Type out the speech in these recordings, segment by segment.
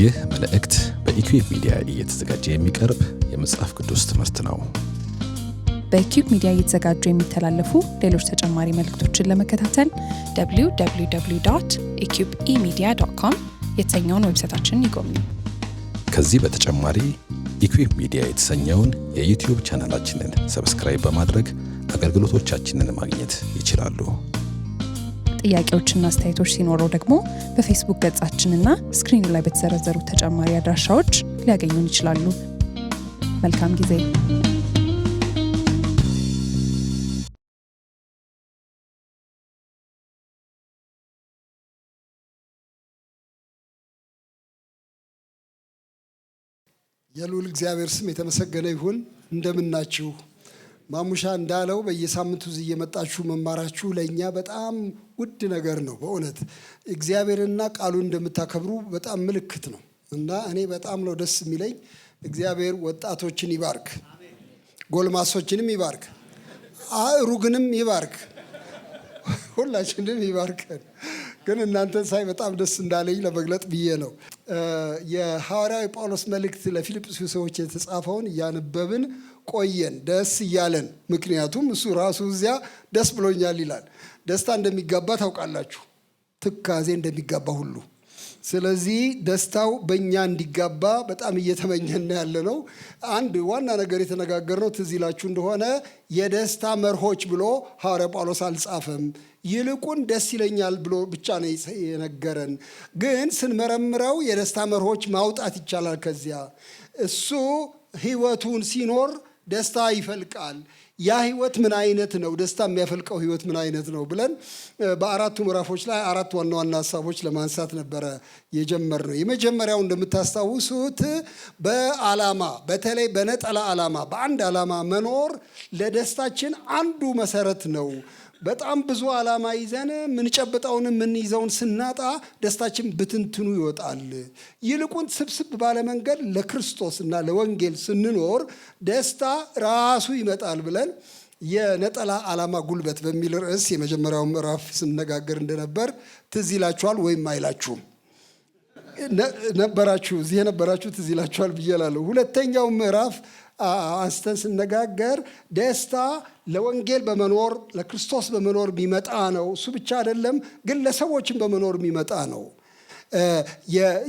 ይህ መልእክት በኢኩዌብ ሚዲያ እየተዘጋጀ የሚቀርብ የመጽሐፍ ቅዱስ ትምህርት ነው። በኢኩዌብ ሚዲያ እየተዘጋጁ የሚተላለፉ ሌሎች ተጨማሪ መልእክቶችን ለመከታተል www.eqbemedia.com የተሰኘውን ዌብሳይታችንን ይጎብኙ። ከዚህ በተጨማሪ ኢኩዌብ ሚዲያ የተሰኘውን የዩቲዩብ ቻናላችንን ሰብስክራይብ በማድረግ አገልግሎቶቻችንን ማግኘት ይችላሉ። ጥያቄዎችና አስተያየቶች ሲኖረው ደግሞ በፌስቡክ ገጻችንና ስክሪኑ ላይ በተዘረዘሩ ተጨማሪ አድራሻዎች ሊያገኙን ይችላሉ። መልካም ጊዜ። የልዑል እግዚአብሔር ስም የተመሰገነ ይሁን። እንደምናችሁ? ማሙሻ እንዳለው በየሳምንቱ እዚህ እየመጣችሁ መማራችሁ ለእኛ በጣም ውድ ነገር ነው። በእውነት እግዚአብሔርና ቃሉን እንደምታከብሩ በጣም ምልክት ነው እና እኔ በጣም ነው ደስ የሚለኝ። እግዚአብሔር ወጣቶችን ይባርክ፣ ጎልማሶችንም ይባርክ፣ አሩግንም ይባርክ፣ ሁላችንም ይባርከን። ግን እናንተን ሳይ በጣም ደስ እንዳለኝ ለመግለጥ ብዬ ነው። የሐዋርያው ጳውሎስ መልእክት ለፊልጵስዩስ ሰዎች የተጻፈውን እያነበብን ቆየን ደስ እያለን። ምክንያቱም እሱ ራሱ እዚያ ደስ ብሎኛል ይላል። ደስታ እንደሚጋባ ታውቃላችሁ፣ ትካዜ እንደሚጋባ ሁሉ። ስለዚህ ደስታው በእኛ እንዲጋባ በጣም እየተመኘን ያለ ነው። አንድ ዋና ነገር የተነጋገርነው ትዝ ይላችሁ እንደሆነ የደስታ መርሆች ብሎ ሐዋርያ ጳውሎስ አልጻፈም። ይልቁን ደስ ይለኛል ብሎ ብቻ ነው የነገረን። ግን ስንመረምረው የደስታ መርሆች ማውጣት ይቻላል ከዚያ። እሱ ህይወቱን ሲኖር ደስታ ይፈልቃል። ያ ህይወት ምን አይነት ነው? ደስታ የሚያፈልቀው ህይወት ምን አይነት ነው ብለን በአራቱ ምዕራፎች ላይ አራት ዋና ዋና ሀሳቦች ለማንሳት ነበረ የጀመርነው። የመጀመሪያው እንደምታስታውሱት በዓላማ፣ በተለይ በነጠላ ዓላማ፣ በአንድ ዓላማ መኖር ለደስታችን አንዱ መሰረት ነው። በጣም ብዙ ዓላማ ይዘን ምንጨብጠውን ምንይዘውን ስናጣ ደስታችን ብትንትኑ ይወጣል። ይልቁን ስብስብ ባለመንገድ ለክርስቶስ እና ለወንጌል ስንኖር ደስታ ራሱ ይመጣል ብለን የነጠላ ዓላማ ጉልበት በሚል ርዕስ የመጀመሪያው ምዕራፍ ስንነጋገር እንደነበር ትዝ ይላችኋል ወይም አይላችሁም? ነበራችሁ፣ እዚህ የነበራችሁ ትዝ ይላችኋል ብዬ እላለሁ። ሁለተኛው ምዕራፍ አንስተን ስነጋገር ደስታ ለወንጌል በመኖር ለክርስቶስ በመኖር የሚመጣ ነው። እሱ ብቻ አይደለም ግን ለሰዎችም በመኖር የሚመጣ ነው።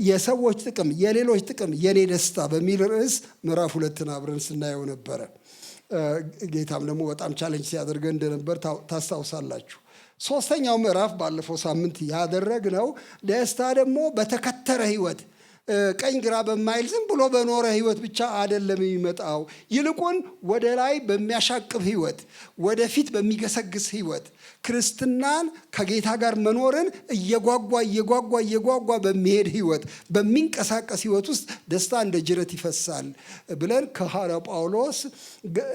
የሰዎች ጥቅም፣ የሌሎች ጥቅም፣ የኔ ደስታ በሚል ርዕስ ምዕራፍ 2 አብረን ስናየው ነበረ። ጌታም ደግሞ በጣም ቻሌንጅ ሲያደርገን እንደነበር ታስታውሳላችሁ። ሶስተኛው ምዕራፍ ባለፈው ሳምንት ያደረግነው ደስታ ደግሞ በተከተረ ህይወት፣ ቀኝ ግራ በማይል ዝም ብሎ በኖረ ህይወት ብቻ አይደለም የሚመጣው። ይልቁን ወደ ላይ በሚያሻቅብ ህይወት፣ ወደፊት በሚገሰግስ ህይወት፣ ክርስትናን ከጌታ ጋር መኖርን እየጓጓ በሚሄድ ህይወት፣ በሚንቀሳቀስ ህይወት ውስጥ ደስታ እንደ ጅረት ይፈሳል ብለን ከሐዋርያው ጳውሎስ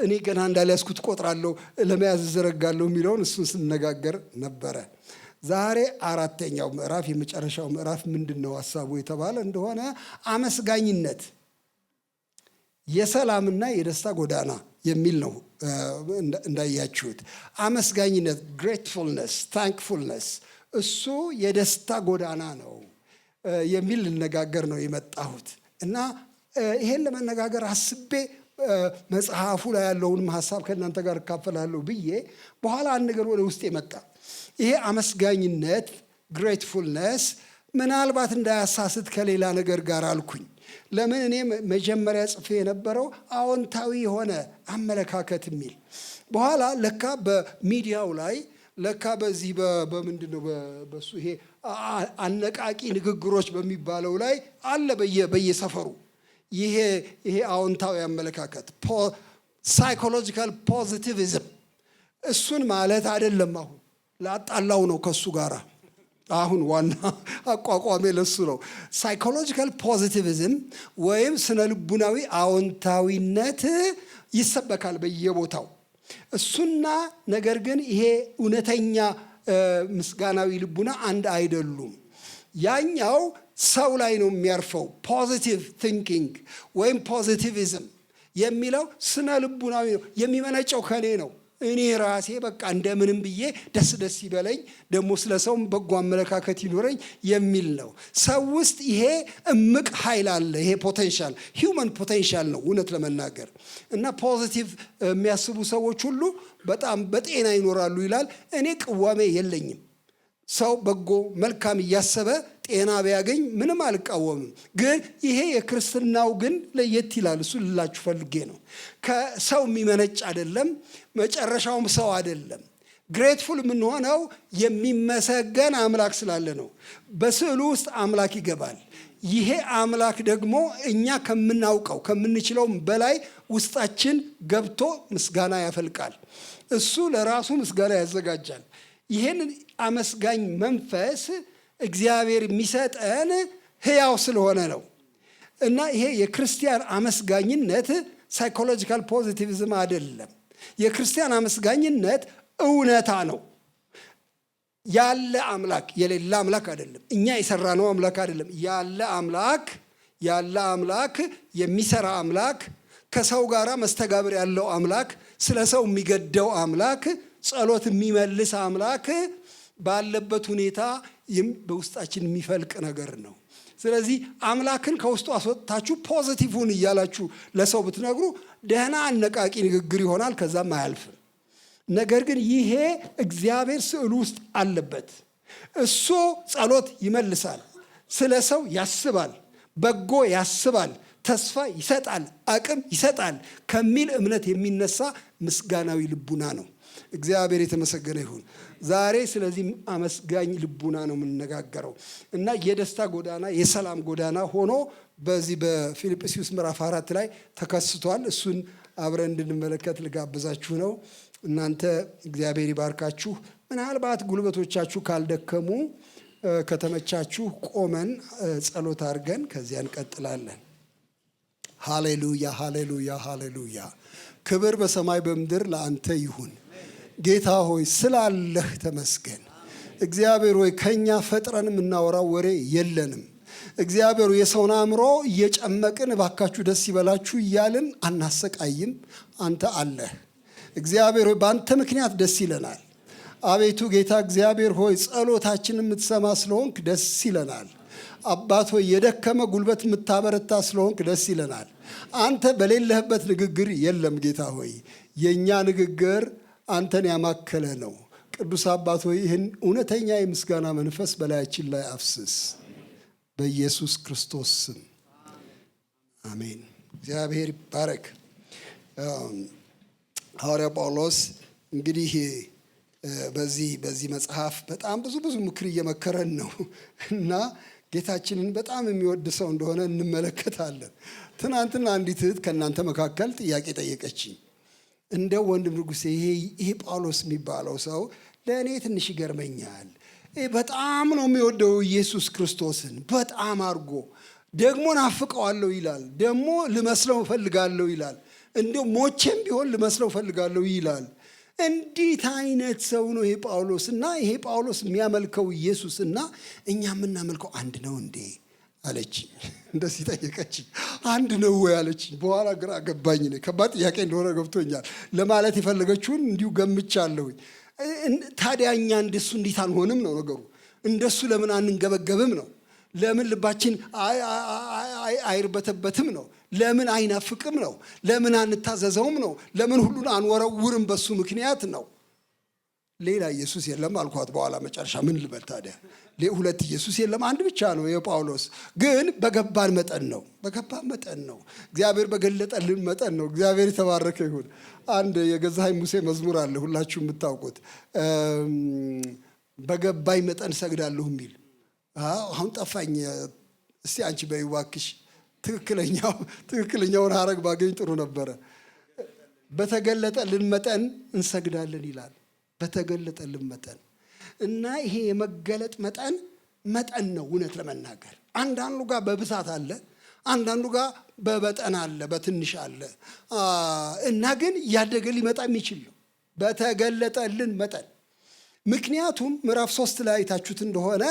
እኔ ገና እንዳልያዝኩት ቆጥራለሁ ለመያዝ እዘረጋለሁ የሚለውን እሱን ስንነጋገር ነበረ። ዛሬ አራተኛው ምዕራፍ የመጨረሻው ምዕራፍ ምንድን ነው ሀሳቡ የተባለ እንደሆነ አመስጋኝነት፣ የሰላምና የደስታ ጎዳና የሚል ነው። እንዳያችሁት አመስጋኝነት፣ ግሬትፉልነስ፣ ታንክፉልነስ፣ እሱ የደስታ ጎዳና ነው የሚል ልነጋገር ነው የመጣሁት እና ይሄን ለመነጋገር አስቤ መጽሐፉ ላይ ያለውንም ሀሳብ ከእናንተ ጋር እካፈላለሁ ብዬ በኋላ አንድ ነገር ወደ ውስጥ የመጣ ይሄ አመስጋኝነት፣ ግሬትፉልነስ ምናልባት እንዳያሳስት ከሌላ ነገር ጋር አልኩኝ። ለምን እኔ መጀመሪያ ጽፌ የነበረው አዎንታዊ የሆነ አመለካከት የሚል በኋላ ለካ በሚዲያው ላይ ለካ በዚህ በምንድን ነው በሱ ይሄ አነቃቂ ንግግሮች በሚባለው ላይ አለ በየሰፈሩ ይሄ አዎንታዊ አመለካከት ሳይኮሎጂካል ፖዚቲቪዝም። እሱን ማለት አይደለም። አሁን ላጣላው ነው ከሱ ጋር። አሁን ዋና አቋቋሜ ለሱ ነው። ሳይኮሎጂካል ፖዚቲቪዝም ወይም ስነ ልቡናዊ አዎንታዊነት ይሰበካል በየቦታው እሱና ነገር ግን ይሄ እውነተኛ ምስጋናዊ ልቡና አንድ አይደሉም። ያኛው ሰው ላይ ነው የሚያርፈው። ፖዚቲቭ ቲንኪንግ ወይም ፖዚቲቪዝም የሚለው ስነ ልቡናዊ ነው፣ የሚመነጨው ከኔ ነው። እኔ ራሴ በቃ እንደምንም ብዬ ደስ ደስ ይበለኝ፣ ደግሞ ስለ ሰውም በጎ አመለካከት ይኖረኝ የሚል ነው። ሰው ውስጥ ይሄ እምቅ ኃይል አለ። ይሄ ፖቴንሻል ሂውመን ፖቴንሻል ነው እውነት ለመናገር እና ፖዚቲቭ የሚያስቡ ሰዎች ሁሉ በጣም በጤና ይኖራሉ ይላል። እኔ ቅዋሜ የለኝም። ሰው በጎ መልካም እያሰበ ጤና ቢያገኝ ምንም አልቃወምም። ግን ይሄ የክርስትናው ግን ለየት ይላል። እሱ ልላችሁ ፈልጌ ነው። ከሰው የሚመነጭ አይደለም፣ መጨረሻውም ሰው አይደለም። ግሬትፉል የምንሆነው የሚመሰገን አምላክ ስላለ ነው። በስዕሉ ውስጥ አምላክ ይገባል። ይሄ አምላክ ደግሞ እኛ ከምናውቀው ከምንችለውም በላይ ውስጣችን ገብቶ ምስጋና ያፈልቃል። እሱ ለራሱ ምስጋና ያዘጋጃል። ይሄንን አመስጋኝ መንፈስ እግዚአብሔር የሚሰጠን ሕያው ስለሆነ ነው። እና ይሄ የክርስቲያን አመስጋኝነት ሳይኮሎጂካል ፖዚቲቪዝም አይደለም። የክርስቲያን አመስጋኝነት እውነታ ነው። ያለ አምላክ የሌለ አምላክ አይደለም። እኛ የሰራነው አምላክ አይደለም። ያለ አምላክ የሚሰራ አምላክ፣ ከሰው ጋር መስተጋብር ያለው አምላክ፣ ስለ ሰው የሚገደው አምላክ፣ ጸሎት የሚመልስ አምላክ ባለበት ሁኔታ በውስጣችን የሚፈልቅ ነገር ነው። ስለዚህ አምላክን ከውስጡ አስወጥታችሁ ፖዚቲቭን እያላችሁ ለሰው ብትነግሩ ደህና አነቃቂ ንግግር ይሆናል፣ ከዛም አያልፍም። ነገር ግን ይሄ እግዚአብሔር ስዕሉ ውስጥ አለበት። እሱ ጸሎት ይመልሳል፣ ስለ ሰው ያስባል፣ በጎ ያስባል፣ ተስፋ ይሰጣል፣ አቅም ይሰጣል ከሚል እምነት የሚነሳ ምስጋናዊ ልቡና ነው። እግዚአብሔር የተመሰገነ ይሁን። ዛሬ ስለዚህ አመስጋኝ ልቡና ነው የምንነጋገረው እና የደስታ ጎዳና የሰላም ጎዳና ሆኖ በዚህ በፊልጵስዩስ ምዕራፍ 4 ላይ ተከስቷል። እሱን አብረን እንድንመለከት ልጋብዛችሁ ነው። እናንተ እግዚአብሔር ይባርካችሁ። ምናልባት ጉልበቶቻችሁ ካልደከሙ ከተመቻችሁ ቆመን ጸሎት አድርገን ከዚያ እንቀጥላለን። ሃሌሉያ፣ ሃሌሉያ፣ ሃሌሉያ። ክብር በሰማይ በምድር ለአንተ ይሁን። ጌታ ሆይ ስላለህ ተመስገን። እግዚአብሔር ሆይ ከኛ ፈጥረን የምናወራው ወሬ የለንም። እግዚአብሔር የሰውን አእምሮ እየጨመቅን እባካችሁ ደስ ይበላችሁ እያልን አናሰቃይም። አንተ አለህ። እግዚአብሔር ሆይ በአንተ ምክንያት ደስ ይለናል። አቤቱ ጌታ እግዚአብሔር ሆይ ጸሎታችን የምትሰማ ስለሆንክ ደስ ይለናል። አባት ሆይ የደከመ ጉልበት የምታበረታ ስለሆንክ ደስ ይለናል። አንተ በሌለህበት ንግግር የለም። ጌታ ሆይ የእኛ ንግግር አንተን ያማከለ ነው። ቅዱስ አባት ሆይ ይህን እውነተኛ የምስጋና መንፈስ በላያችን ላይ አፍስስ፣ በኢየሱስ ክርስቶስ ስም አሜን። እግዚአብሔር ይባረክ። ሐዋርያ ጳውሎስ እንግዲህ በዚህ መጽሐፍ በጣም ብዙ ምክር እየመከረን ነው እና ጌታችንን በጣም የሚወድ ሰው እንደሆነ እንመለከታለን። ትናንትና አንዲት እህት ከእናንተ መካከል ጥያቄ ጠየቀችኝ። እንደ ወንድም ንጉሴ ይሄ ጳውሎስ የሚባለው ሰው ለእኔ ትንሽ ይገርመኛል። በጣም ነው የሚወደው ኢየሱስ ክርስቶስን በጣም አድርጎ፣ ደግሞ ናፍቀዋለሁ ይላል፣ ደግሞ ልመስለው እፈልጋለሁ ይላል፣ እንደ ሞቼም ቢሆን ልመስለው እፈልጋለሁ ይላል። እንዴት አይነት ሰው ነው ይሄ ጳውሎስ? እና ይሄ ጳውሎስ የሚያመልከው ኢየሱስ እና እኛ የምናመልከው አንድ ነው እንዴ አለችኝ። እንደዚህ ጠየቀችኝ። አንድ ነው ወይ አለችኝ። በኋላ ግራ ገባኝ። ከባድ ጥያቄ እንደሆነ ገብቶኛል። ለማለት የፈለገችውን እንዲሁ ገምቻለሁኝ። ታዲያ እኛ እንደሱ እንዴት አንሆንም ነው ነገሩ። እንደሱ ለምን አንንገበገብም ነው። ለምን ልባችን አይርበተበትም ነው። ለምን አይናፍቅም ነው። ለምን አንታዘዘውም ነው። ለምን ሁሉን አንወረውርም በሱ ምክንያት ነው። ሌላ ኢየሱስ የለም አልኳት። በኋላ መጨረሻ ምን ልበል ታዲያ? ሁለት ኢየሱስ የለም፣ አንድ ብቻ ነው የጳውሎስ። ግን በገባን መጠን ነው፣ በገባን መጠን ነው። እግዚአብሔር በገለጠልን መጠን ነው። እግዚአብሔር የተባረከ ይሁን። አንድ የገዛኸኝ ሙሴ መዝሙር አለ ሁላችሁ የምታውቁት፣ በገባኝ መጠን ሰግዳለሁ የሚል። አሁን ጠፋኝ። እስቲ አንቺ በይው እባክሽ። ትክክለኛውን ሀረግ ባገኝ ጥሩ ነበረ። በተገለጠልን መጠን እንሰግዳለን ይላል። በተገለጠልን መጠን እና ይሄ የመገለጥ መጠን ነው። እውነት ለመናገር አንዳንዱ ጋር በብዛት አለ፣ አንዳንዱ ጋር በመጠን አለ፣ በትንሽ አለ እና ግን እያደገ ሊመጣ የሚችል ነው በተገለጠልን መጠን። ምክንያቱም ምዕራፍ 3 ላይ አይታችሁት እንደሆነ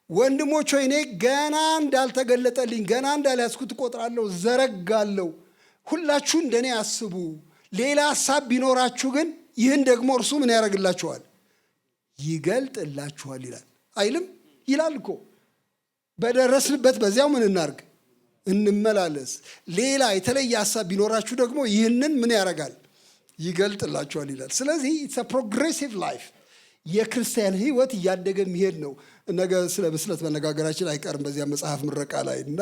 ወንድሞች ሆይ እኔ ገና እንዳልተገለጠልኝ ገና እንዳልያዝኩት እቆጥራለሁ፣ ዘረጋለሁ። ሁላችሁ እንደኔ አስቡ። ሌላ ሀሳብ ቢኖራችሁ ግን ይህን ደግሞ እርሱ ምን ያደርግላችኋል? ይገልጥላችኋል ይላል አይልም? ይላል እኮ። በደረስንበት በዚያው ምን እናርግ? እንመላለስ። ሌላ የተለየ ሀሳብ ቢኖራችሁ ደግሞ ይህንን ምን ያደርጋል? ይገልጥላችኋል ይላል። ስለዚህ ኢትስ አ ፕሮግሬሲቭ ላይፍ። የክርስቲያን ህይወት እያደገ የሚሄድ ነው። ነገ ስለ ብስለት መነጋገራችን አይቀርም በዚያ መጽሐፍ ምረቃ ላይ እና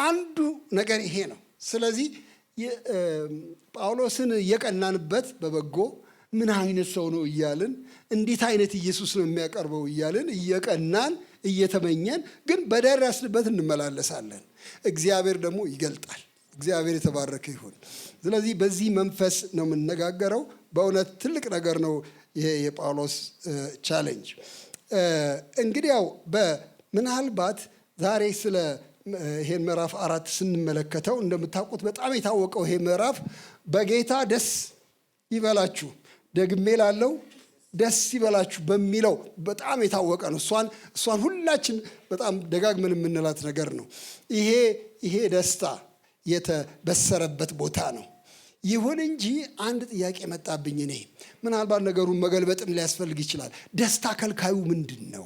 አንዱ ነገር ይሄ ነው። ስለዚህ ጳውሎስን እየቀናንበት በበጎ ምን አይነት ሰው ነው እያልን እንዴት አይነት ኢየሱስ ነው የሚያቀርበው እያልን እየቀናን እየተመኘን ግን በደረስንበት እንመላለሳለን። እግዚአብሔር ደግሞ ይገልጣል። እግዚአብሔር የተባረከ ይሁን። ስለዚህ በዚህ መንፈስ ነው የምንነጋገረው። በእውነት ትልቅ ነገር ነው ይሄ የጳውሎስ ቻሌንጅ። እንግዲህ ያው ምናልባት ዛሬ ስለ ይሄን ምዕራፍ 4 ስንመለከተው እንደምታውቁት በጣም የታወቀው ይሄ ምዕራፍ በጌታ ደስ ይበላችሁ፣ ደግሜ ላለው ደስ ይበላችሁ በሚለው በጣም የታወቀ ነው። እሷን ሁላችን በጣም ደጋግመን የምንላት ነገር ነው። ይሄ ደስታ የተበሰረበት ቦታ ነው። ይሁን እንጂ አንድ ጥያቄ መጣብኝ። እኔ ምናልባት ነገሩን መገልበጥም ሊያስፈልግ ይችላል። ደስታ ከልካዩ ምንድን ነው?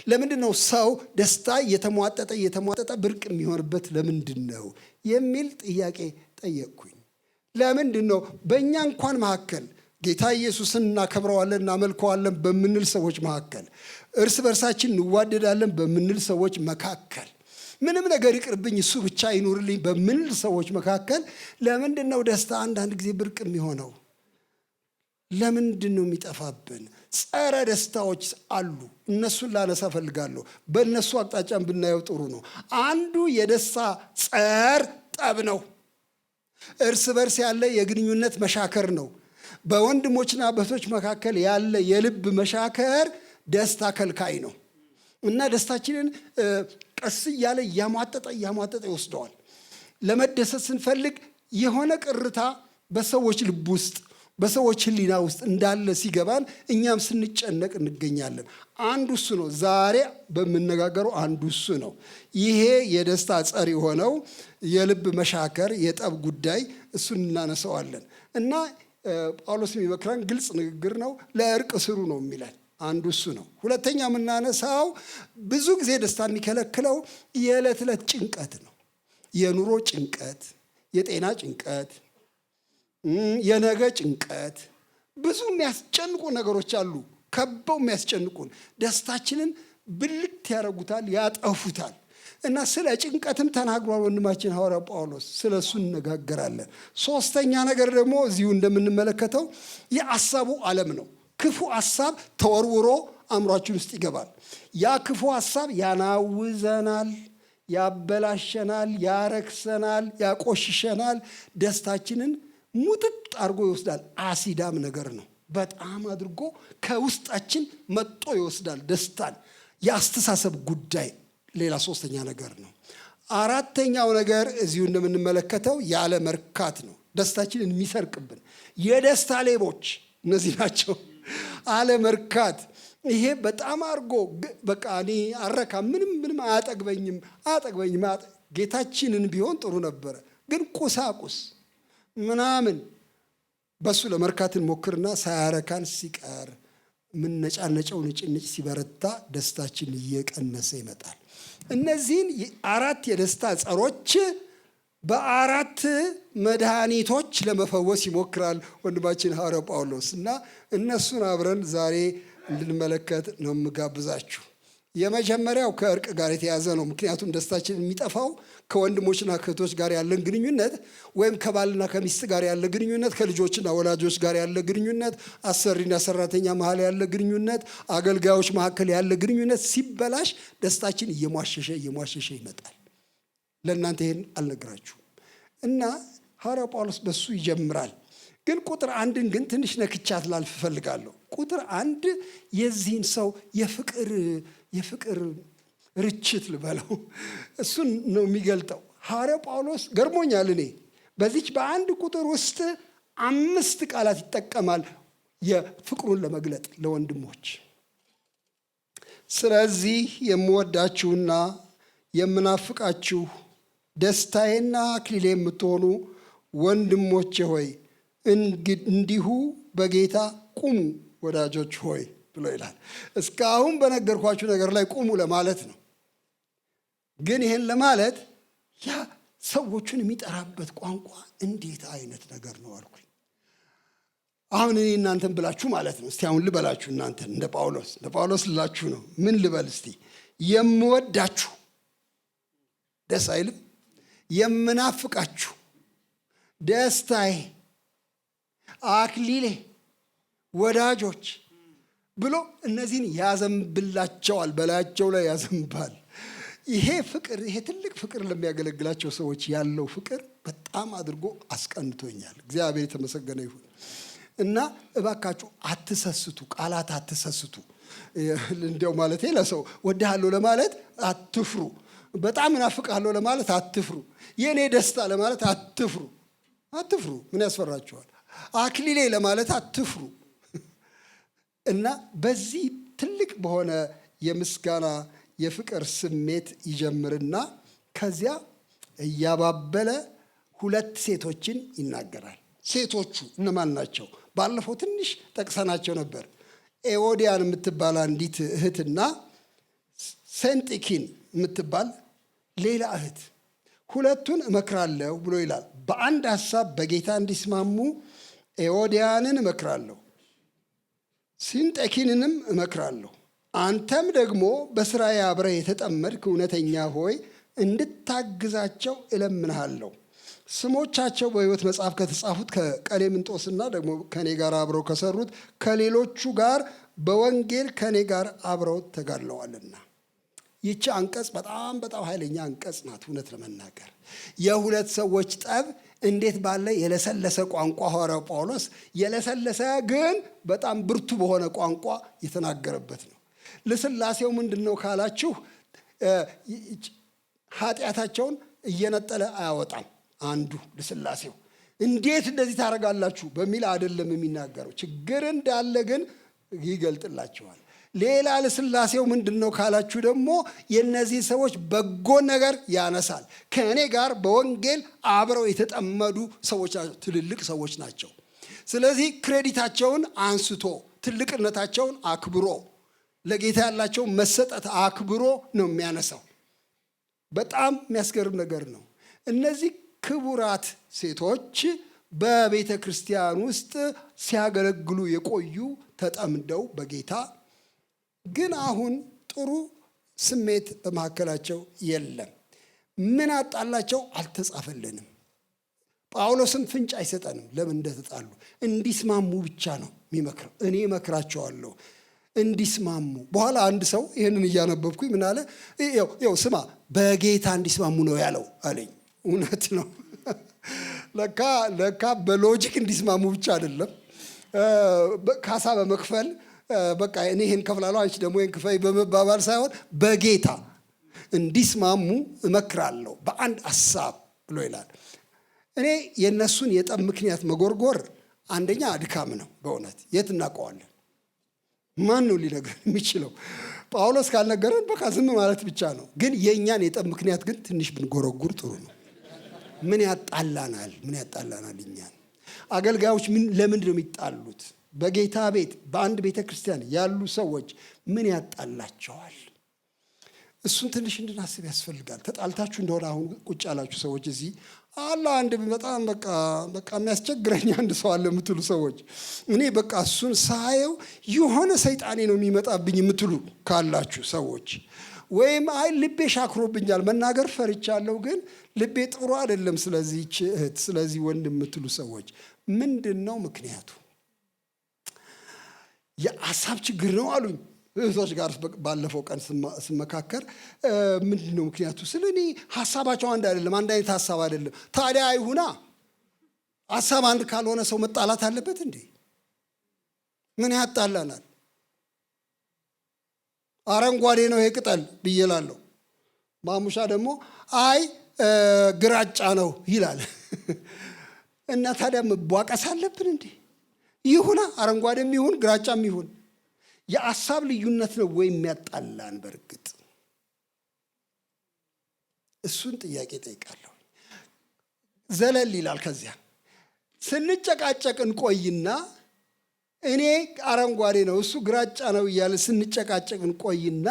ለምንድን ነው ሰው ደስታ እየተሟጠጠ ብርቅ የሚሆንበት ለምንድን ነው የሚል ጥያቄ ጠየቅኩኝ። ለምንድን ነው በእኛ እንኳን መካከል ጌታ ኢየሱስን እናከብረዋለን እናመልከዋለን በምንል ሰዎች መካከል፣ እርስ በርሳችን እንዋደዳለን በምንል ሰዎች መካከል፣ ምንም ነገር ይቅርብኝ እሱ ብቻ ይኑርልኝ በምንል ሰዎች መካከል ለምንድን ነው ደስታ አንዳንድ ጊዜ ብርቅ የሚሆነው? ለምንድን ነው የሚጠፋብን? ጸረ ደስታዎች አሉ። እነሱን ላነሳ ፈልጋለሁ። በእነሱ አቅጣጫን ብናየው ጥሩ ነው። አንዱ የደስታ ጸር ጠብ ነው። እርስ በርስ ያለ የግንኙነት መሻከር ነው። በወንድሞችና በእህቶች መካከል ያለ የልብ መሻከር ደስታ ከልካይ ነው እና ደስታችንን ቀስ እያለ እያሟጠጠ ይወስደዋል። ለመደሰት ስንፈልግ የሆነ ቅርታ በሰዎች ልብ ውስጥ በሰዎች ሕሊና ውስጥ እንዳለ ሲገባን እኛም ስንጨነቅ እንገኛለን። አንዱ እሱ ነው። ዛሬ በምነጋገረው አንዱ እሱ ነው። ይሄ የደስታ ጸር የሆነው የልብ መሻከር የጠብ ጉዳይ እሱን እናነሳዋለን እና ጳውሎስ የሚመክረን ግልጽ ንግግር ነው። ለእርቅ ስሩ ነው የሚለን። አንዱ እሱ ነው። ሁለተኛ የምናነሳው ብዙ ጊዜ ደስታ የሚከለክለው የዕለት ዕለት ጭንቀት ነው። የኑሮ ጭንቀት፣ የጤና ጭንቀት፣ የነገ ጭንቀት፣ ብዙ የሚያስጨንቁ ነገሮች አሉ። ከበው የሚያስጨንቁን ደስታችንን ብልት ያደርጉታል፣ ያጠፉታል። እና ስለ ጭንቀትም ተናግሯል ወንድማችን ሐዋርያው ጳውሎስ። ስለ እሱ እንነጋገራለን። ሶስተኛ ነገር ደግሞ እዚሁ እንደምንመለከተው የሐሳቡ ዓለም ነው። ክፉ ሐሳብ ተወርውሮ አእምሯችን ውስጥ ይገባል። ያ ክፉ ሐሳብ ያናውዘናል፣ ያበላሸናል፣ ያረክሰናል፣ ያቆሽሸናል። ደስታችንን ሙጥጥ አድርጎ ይወስዳል። አሲዳም ነገር ነው። በጣም አድርጎ ከውስጣችን መጥቶ ይወስዳል ደስታን። የአስተሳሰብ ጉዳይ ሌላ ሶስተኛ ነገር ነው። አራተኛው ነገር እዚሁ እንደምንመለከተው ያለ መርካት ነው። ደስታችንን የሚሰርቅብን የደስታ ሌቦች እነዚህ ናቸው። አለመርካት። ይሄ በጣም አድርጎ በቃ እኔ አረካ ምንም አያጠግበኝም። ጌታችንን ቢሆን ጥሩ ነበረ፣ ግን ቁሳቁስ ምናምን በሱ ለመርካትን ሞክርና ሳያረካን ሲቀር ምንነጫነጨው ንጭንጭ ሲበረታ ደስታችን እየቀነሰ ይመጣል። እነዚህን 4 የደስታ ጸሮች በ4 መድኃኒቶች ለመፈወስ ይሞክራል ወንድማችን ሐዋርያው ጳውሎስ እና እነሱን አብረን ዛሬ እንድንመለከት ነው የምጋብዛችሁ። የመጀመሪያው ከእርቅ ጋር የተያዘ ነው። ምክንያቱም ደስታችን የሚጠፋው ከወንድሞችና ከእህቶች ጋር ያለን ግንኙነት ወይም ከባልና ከሚስት ጋር ያለ ግንኙነት፣ ከልጆችና ወላጆች ጋር ያለ ግንኙነት፣ አሰሪና ሰራተኛ መሀል ያለ ግንኙነት፣ አገልጋዮች መካከል ያለ ግንኙነት ሲበላሽ ደስታችን እየሟሸሸ ይመጣል። ለእናንተ ይሄን አልነግራችሁም እና ሐዋርያው ጳውሎስ በሱ ይጀምራል። ግን ቁጥር 1ን ግን ትንሽ ነክቻት ላልፍ እፈልጋለሁ። ቁጥር 1 የዚህን ሰው የፍቅር ርችት ልበለው እሱን ነው የሚገልጠው። ሐዋርያው ጳውሎስ ገርሞኛል። እኔ በዚች በአንድ ቁጥር ውስጥ 5 ቃላት ይጠቀማል የፍቅሩን ለመግለጥ ለወንድሞች። ስለዚህ የምወዳችሁና የምናፍቃችሁ ደስታዬና አክሊሌ የምትሆኑ ወንድሞቼ ሆይ እንዲሁ በጌታ ቁሙ ወዳጆች ሆይ ብሎ ይላል። እስካሁን በነገርኳችሁ ነገር ላይ ቁሙ ለማለት ነው። ግን ይሄን ለማለት ያ ሰዎቹን የሚጠራበት ቋንቋ እንዴት አይነት ነገር ነው አልኩኝ። አሁን እኔ እናንተን ብላችሁ ማለት ነው። እስቲ አሁን ልበላችሁ እናንተን እንደ ጳውሎስ ልላችሁ ነው። ምን ልበል እስቲ? የምወዳችሁ ደስ አይልም? የምናፍቃችሁ ደስታዬ፣ አክሊሌ፣ ወዳጆች ብሎ እነዚህን ያዘንብላቸዋል። በላያቸው ላይ ያዘንባል። ይሄ ፍቅር፣ ይሄ ትልቅ ፍቅር ለሚያገለግላቸው ሰዎች ያለው ፍቅር በጣም አድርጎ አስቀንቶኛል። እግዚአብሔር የተመሰገነ ይሁን። እና እባካችሁ አትሰስቱ፣ ቃላት አትሰስቱ። እንዲያው ማለት ለሰው ወድሃለሁ ለማለት አትፍሩ። በጣም እናፍቃለሁ ለማለት አትፍሩ። የኔ ደስታ ለማለት አትፍሩ። ምን ያስፈራችኋል? አክሊሌ ለማለት አትፍሩ። እና በዚህ ትልቅ በሆነ የምስጋና የፍቅር ስሜት ይጀምርና ከዚያ እያባበለ ሁለት ሴቶችን ይናገራል። ሴቶቹ እነማን ናቸው? ባለፈው ትንሽ ጠቅሰናቸው ነበር። ኤዎዲያን የምትባል አንዲት እህትና ሴንጢኪን የምትባል ሌላ እህት፣ ሁለቱን እመክራለሁ ብሎ ይላል። በአንድ ሐሳብ በጌታ እንዲስማሙ ኤዎዲያንን እመክራለሁ፣ ሲንጤኪንንም እመክራለሁ። አንተም ደግሞ በሥራዬ አብረህ የተጠመድክ እውነተኛ ሆይ እንድታግዛቸው እለምንሃለሁ። ስሞቻቸው በሕይወት መጽሐፍ ከተጻፉት ከቀሌምንጦስና ደግሞ ከኔ ጋር አብረው ከሰሩት ከሌሎቹ ጋር በወንጌል ከኔ ጋር አብረው ተጋድለዋልና። ይቺ አንቀጽ በጣም በጣም ኃይለኛ አንቀጽ ናት። እውነት ለመናገር የሁለት ሰዎች ጠብ እንዴት ባለ የለሰለሰ ቋንቋ ሐዋርያው ጳውሎስ የለሰለሰ ግን በጣም ብርቱ በሆነ ቋንቋ የተናገረበት ነው። ልስላሴው ምንድን ነው ካላችሁ ኃጢአታቸውን እየነጠለ አያወጣም። አንዱ ልስላሴው እንዴት እንደዚህ ታደርጋላችሁ በሚል አይደለም የሚናገረው፣ ችግር እንዳለ ግን ይገልጥላቸዋል። ሌላ ልስላሴው ምንድን ነው ካላችሁ ደግሞ የእነዚህ ሰዎች በጎ ነገር ያነሳል። ከእኔ ጋር በወንጌል አብረው የተጠመዱ ሰዎች፣ ትልልቅ ሰዎች ናቸው። ስለዚህ ክሬዲታቸውን አንስቶ ትልቅነታቸውን አክብሮ ለጌታ ያላቸው መሰጠት አክብሮ ነው የሚያነሳው። በጣም የሚያስገርም ነገር ነው። እነዚህ ክቡራት ሴቶች በቤተ ክርስቲያን ውስጥ ሲያገለግሉ የቆዩ ተጠምደው በጌታ ግን አሁን ጥሩ ስሜት በመካከላቸው የለም። ምን አጣላቸው? አልተጻፈልንም። ጳውሎስም ፍንጭ አይሰጠንም ለምን እንደተጣሉ። እንዲስማሙ ብቻ ነው የሚመክረው። እኔ እመክራቸዋለሁ እንዲስማሙ። በኋላ አንድ ሰው ይህንን እያነበብኩኝ ምን አለ? ይኸው ስማ፣ በጌታ እንዲስማሙ ነው ያለው አለኝ። እውነት ነው። ለካ በሎጂክ እንዲስማሙ ብቻ አይደለም፣ ካሳ በመክፈል በቃ እኔ ይህን ከፍላለሁ አንቺ ደግሞ ይህን ክፈይ በመባባል ሳይሆን በጌታ እንዲስማሙ እመክራለሁ በአንድ ሐሳብ ብሎ ይላል። እኔ የእነሱን የጠብ ምክንያት መጎርጎር አንደኛ ድካም ነው። በእውነት የት እናውቀዋለን? ማን ነው ሊነግረን የሚችለው? ጳውሎስ ካልነገረን በቃ ዝም ማለት ብቻ ነው። ግን የእኛን የጠብ ምክንያት ግን ትንሽ ብንጎረጉር ጥሩ ነው። ምን ያጣላናል? እኛን አገልጋዮች ለምንድን ነው የሚጣሉት? በጌታ ቤት በአንድ ቤተ ክርስቲያን ያሉ ሰዎች ምን ያጣላቸዋል? እሱን ትንሽ እንድናስብ ያስፈልጋል። ተጣልታችሁ እንደሆነ አሁን ቁጭ ያላችሁ ሰዎች እዚህ አላ አንድ በጣም በቃ የሚያስቸግረኝ አንድ ሰው አለ የምትሉ ሰዎች፣ እኔ በቃ እሱን ሳየው የሆነ ሰይጣኔ ነው የሚመጣብኝ የምትሉ ካላችሁ ሰዎች፣ ወይም አይ ልቤ ሻክሮብኛል መናገር ፈርቻለሁ ግን ልቤ ጥሩ አይደለም ስለዚህ እህት ስለዚህ ወንድ የምትሉ ሰዎች፣ ምንድን ነው ምክንያቱ? የሐሳብ ችግር ነው አሉኝ። እህቶች ጋር ባለፈው ቀን ስመካከር ምንድን ነው ምክንያቱ? ስለ እኔ ሐሳባቸው አንድ አይደለም፣ አንድ አይነት ሐሳብ አይደለም። ታዲያ አይሁና። ሐሳብ አንድ ካልሆነ ሰው መጣላት አለበት እንዴ? ምን ያጣላናል? አረንጓዴ ነው ይሄ ቅጠል ብዬላለሁ። ማሙሻ ደግሞ አይ ግራጫ ነው ይላል። እና ታዲያ መቧቀስ አለብን እንዴ? ይሁና፣ አረንጓዴም ይሁን ግራጫም ይሁን የሐሳብ ልዩነት ነው ወይ የሚያጣላን? በእርግጥ እሱን ጥያቄ ጠይቃለሁ። ዘለል ይላል። ከዚያ ስንጨቃጨቅ እንቆይና እኔ አረንጓዴ ነው እሱ ግራጫ ነው እያለ ስንጨቃጨቅ እንቆይና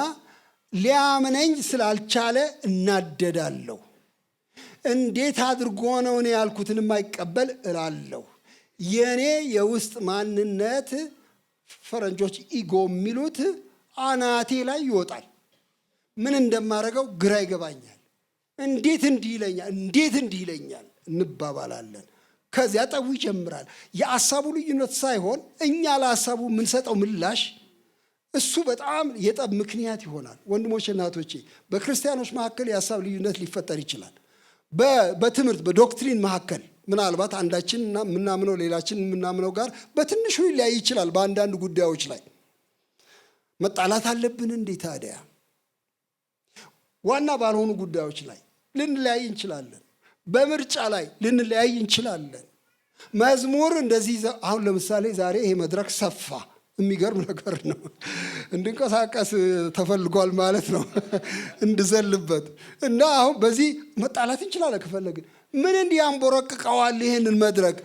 ሊያምነኝ ስላልቻለ እናደዳለሁ። እንዴት አድርጎ ነው እኔ ያልኩትን የማይቀበል እላለሁ። የኔ የውስጥ ማንነት ፈረንጆች ኢጎ የሚሉት አናቴ ላይ ይወጣል። ምን እንደማደርገው ግራ ይገባኛል። እንዴት እንዲህ ይለኛል እንባባላለን። ከዚያ ጠቡ ይጀምራል። የሐሳቡ ልዩነት ሳይሆን እኛ ለሐሳቡ የምንሰጠው ምላሽ እሱ በጣም የጠብ ምክንያት ይሆናል። ወንድሞቼ እናቶቼ፣ በክርስቲያኖች መካከል የሐሳብ ልዩነት ሊፈጠር ይችላል። በትምህርት በዶክትሪን መካከል ምናልባት አንዳችን የምናምነው ሌላችን የምናምነው ጋር በትንሹ ሊለያይ ይችላል። በአንዳንድ ጉዳዮች ላይ መጣላት አለብን እንዴ ታዲያ? ዋና ባልሆኑ ጉዳዮች ላይ ልንለያይ እንችላለን። በምርጫ ላይ ልንለያይ እንችላለን። መዝሙር እንደዚህ አሁን ለምሳሌ ዛሬ ይሄ መድረክ ሰፋ። የሚገርም ነገር ነው። እንድንቀሳቀስ ተፈልጓል ማለት ነው፣ እንድዘልበት እና አሁን በዚህ መጣላት እንችላለን ከፈለግን። ምን እንዲህ ያንቦረቅቀዋል ይሄንን መድረክ?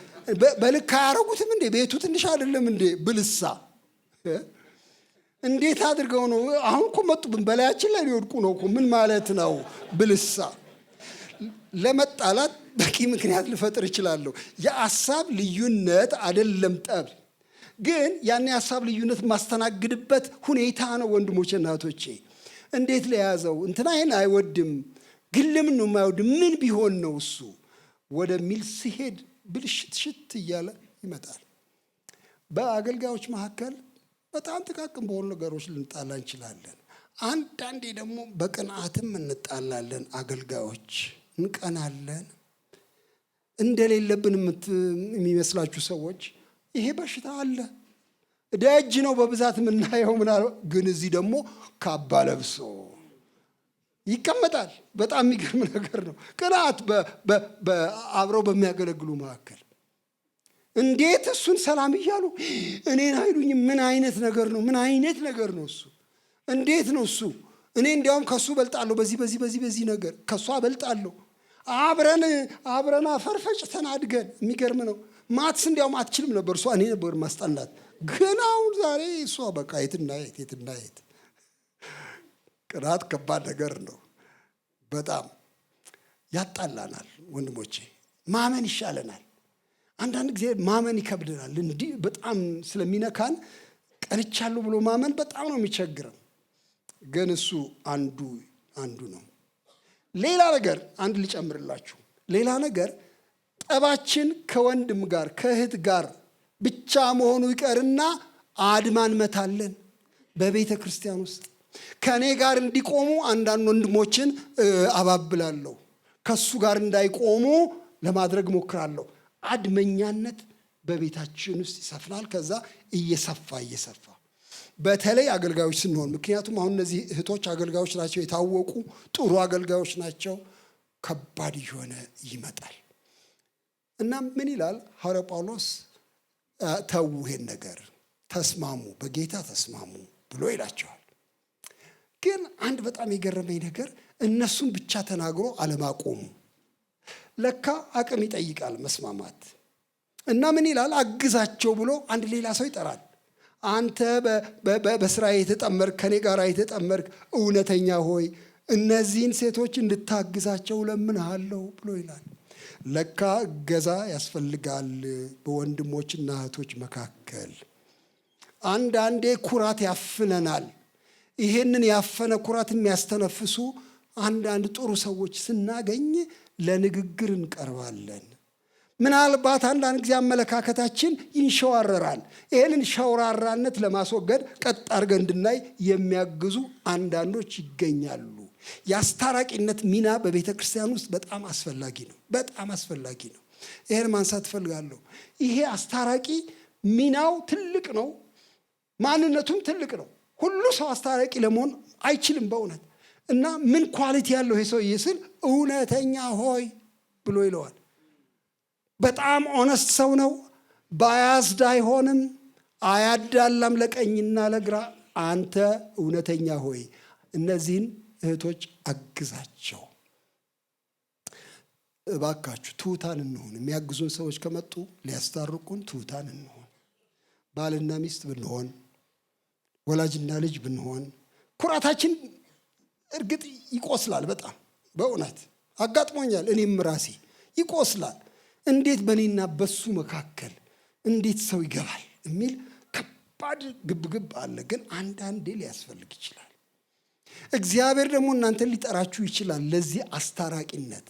በልክ አያረጉትም እንዴ? ቤቱ ትንሽ አይደለም እንዴ? ብልሳ እንዴት አድርገው ነው? አሁን እኮ መጡብን፣ በላያችን ላይ ሊወድቁ ነው እኮ። ምን ማለት ነው ብልሳ? ለመጣላት በቂ ምክንያት ልፈጥር እችላለሁ። የሐሳብ ልዩነት አይደለም ጠብ፣ ግን ያን የሐሳብ ልዩነት ማስተናግድበት ሁኔታ ነው። ወንድሞቼ እናቶቼ፣ እንዴት ለያዘው እንትና ይሄን አይወድም ግን ለምን ነው የማይወድም? ምን ቢሆን ነው እሱ ወደሚል ሲሄድ ብልሽት እያለ ይመጣል። በአገልጋዮች መካከል በጣም ጥቃቅን በሆኑ ነገሮች ልንጣላ እንችላለን። አንዳንዴ ደግሞ በቅንዓትም እንጣላለን። አገልጋዮች እንቀናለን። እንደሌለብን የሚመስላችሁ ሰዎች ይሄ በሽታ አለ። ደጅ ነው በብዛት የምናየው ምናለው፣ ግን እዚህ ደግሞ ካባ ለብሶ ይቀመጣል። በጣም የሚገርም ነገር ነው። ቅንዓት አብረው በሚያገለግሉ መካከል እንዴት እሱን ሰላም እያሉ እኔን አይሉኝም? ምን አይነት ነገር ነው? ምን አይነት ነገር ነው እሱ? እንዴት ነው እሱ? እኔ እንዲያውም ከሱ በልጣለሁ፣ በዚህ ነገር ከሱ አበልጣለሁ። አብረን አፈርፈጭተን አድገን። የሚገርም ነው። ማትስ እንዲያውም አትችልም ነበር እሷ፣ እኔ ነበር ማስጠናት። ግን አሁን ዛሬ እሷ በቃ የትና የት። ቅንዓት ከባድ ነገር ነው። በጣም ያጣላናል ወንድሞቼ። ማመን ይሻለናል። አንዳንድ ጊዜ ማመን ይከብደናል። እንዲህ በጣም ስለሚነካን ቀንቻለሁ ብሎ ማመን በጣም ነው የሚቸግረው። ግን እሱ አንዱ ነው። ሌላ ነገር አንድ ልጨምርላችሁ። ሌላ ነገር ጠባችን ከወንድም ጋር ከእህት ጋር ብቻ መሆኑ ይቀርና አድማ እንመታለን። በቤተ ክርስቲያን ውስጥ ከእኔ ጋር እንዲቆሙ አንዳንድ ወንድሞችን አባብላለሁ። ከሱ ጋር እንዳይቆሙ ለማድረግ ሞክራለሁ። አድመኛነት በቤታችን ውስጥ ይሰፍናል። ከዛ እየሰፋ በተለይ አገልጋዮች ስንሆን፣ ምክንያቱም አሁን እነዚህ እህቶች አገልጋዮች ናቸው፣ የታወቁ ጥሩ አገልጋዮች ናቸው። ከባድ የሆነ ይመጣል እና ምን ይላል ሐዋርያው ጳውሎስ? ተዉ፣ ይሄን ነገር ተስማሙ፣ በጌታ ተስማሙ ብሎ ይላቸዋል። ግን አንድ በጣም የገረመኝ ነገር እነሱን ብቻ ተናግሮ አለማቆሙ። ለካ አቅም ይጠይቃል መስማማት። እና ምን ይላል? አግዛቸው ብሎ አንድ ሌላ ሰው ይጠራል። አንተ በስራ የተጠመርክ ከኔ ጋር የተጠመርክ እውነተኛ ሆይ እነዚህን ሴቶች እንድታግዛቸው ለምንሃለሁ ብሎ ይላል። ለካ እገዛ ያስፈልጋል በወንድሞችና እህቶች መካከል። አንዳንዴ ኩራት ያፍነናል። ይሄንን ያፈነ ኩራት የሚያስተነፍሱ አንዳንድ ጥሩ ሰዎች ስናገኝ ለንግግር እንቀርባለን። ምናልባት አንዳንድ ጊዜ አመለካከታችን ይንሸዋረራል። ይሄንን ሸውራራነት ለማስወገድ ቀጥ አድርገን እንድናይ የሚያግዙ አንዳንዶች ይገኛሉ። የአስታራቂነት ሚና በቤተ ክርስቲያን ውስጥ በጣም አስፈላጊ ነው። በጣም አስፈላጊ ነው። ይሄን ማንሳት እፈልጋለሁ። ይሄ አስታራቂ ሚናው ትልቅ ነው፣ ማንነቱም ትልቅ ነው። ሁሉ ሰው አስታራቂ ለመሆን አይችልም በእውነት። እና ምን ኳሊቲ ያለው ይሄ ሰውዬ ስል እውነተኛ ሆይ ብሎ ይለዋል። በጣም ኦነስት ሰው ነው። ባያዝድ አይሆንም፣ አያዳላም ለቀኝና ለግራ። አንተ እውነተኛ ሆይ እነዚህን እህቶች አግዛቸው እባካችሁ። ትሑታን እንሆን። የሚያግዙን ሰዎች ከመጡ ሊያስታርቁን ትሑታን እንሆን። ባልና ሚስት ብንሆን፣ ወላጅና ልጅ ብንሆን ኩራታችን እርግጥ ይቆስላል። በጣም በእውነት አጋጥሞኛል። እኔም ራሴ ይቆስላል። እንዴት በእኔና በሱ መካከል እንዴት ሰው ይገባል የሚል ከባድ ግብግብ አለ። ግን አንዳንዴ ሊያስፈልግ ይችላል። እግዚአብሔር ደግሞ እናንተን ሊጠራችሁ ይችላል ለዚህ አስታራቂነት፣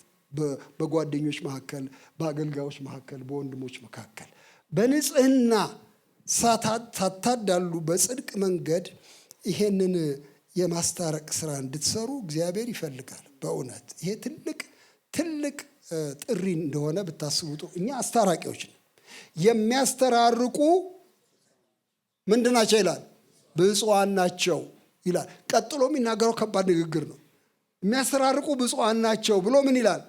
በጓደኞች መካከል፣ በአገልጋዮች መካከል፣ በወንድሞች መካከል በንጽህና ሳታዳሉ በጽድቅ መንገድ ይሄንን የማስታረቅ ስራ እንድትሰሩ እግዚአብሔር ይፈልጋል። በእውነት ይሄ ትልቅ ጥሪ እንደሆነ ብታስቡት። እኛ አስታራቂዎች ነን። የሚያስተራርቁ ምንድን ናቸው ይላል? ብፁዓን ናቸው ይላል። ቀጥሎ የሚናገረው ከባድ ንግግር ነው። የሚያስተራርቁ ብፁዓን ናቸው ብሎ ምን ይላል?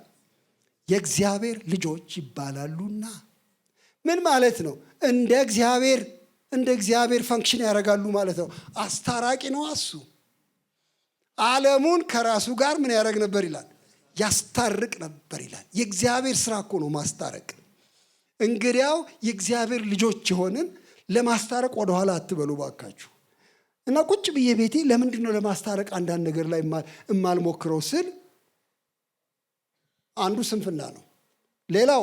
የእግዚአብሔር ልጆች ይባላሉና። ምን ማለት ነው? እንደ እግዚአብሔር ፈንክሽን ያደርጋሉ ማለት ነው። አስታራቂ ነው እሱ። ዓለሙን ከራሱ ጋር ምን ያደርግ ነበር ይላል? ያስታርቅ ነበር ይላል። የእግዚአብሔር ስራ እኮ ነው ማስታረቅ። እንግዲያው የእግዚአብሔር ልጆች የሆንን ለማስታረቅ ወደኋላ አትበሉ ባካችሁ። እና ቁጭ ብዬ ቤቴ ለምንድን ነው ለማስታረቅ አንዳንድ ነገር ላይ እማልሞክረው ስል አንዱ ስንፍና ነው። ሌላው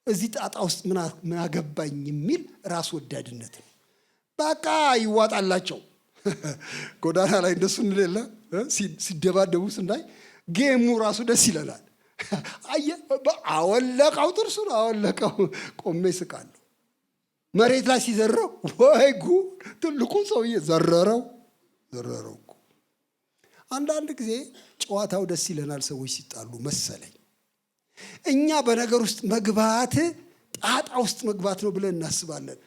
እዚህ ጣጣ ውስጥ ምን አገባኝ የሚል ራስ ወዳድነት ነው። በቃ ይዋጣላቸው። ጎዳና ላይ እንደሱ እንሌለ ሲደባደቡ ስናይ ጌሙ ራሱ ደስ ይለናል። አወለቀው፣ ጥርሱን አወለቀው። ቆሜ ስቃለሁ። መሬት ላይ ሲዘረው ወይ ጉድ! ትልቁ ሰውዬ ዘረረው። አንዳንድ ጊዜ ጨዋታው ደስ ይለናል ሰዎች ሲጣሉ መሰለኝ። እኛ በነገር ውስጥ መግባት ጣጣ ውስጥ መግባት ነው ብለን እናስባለን።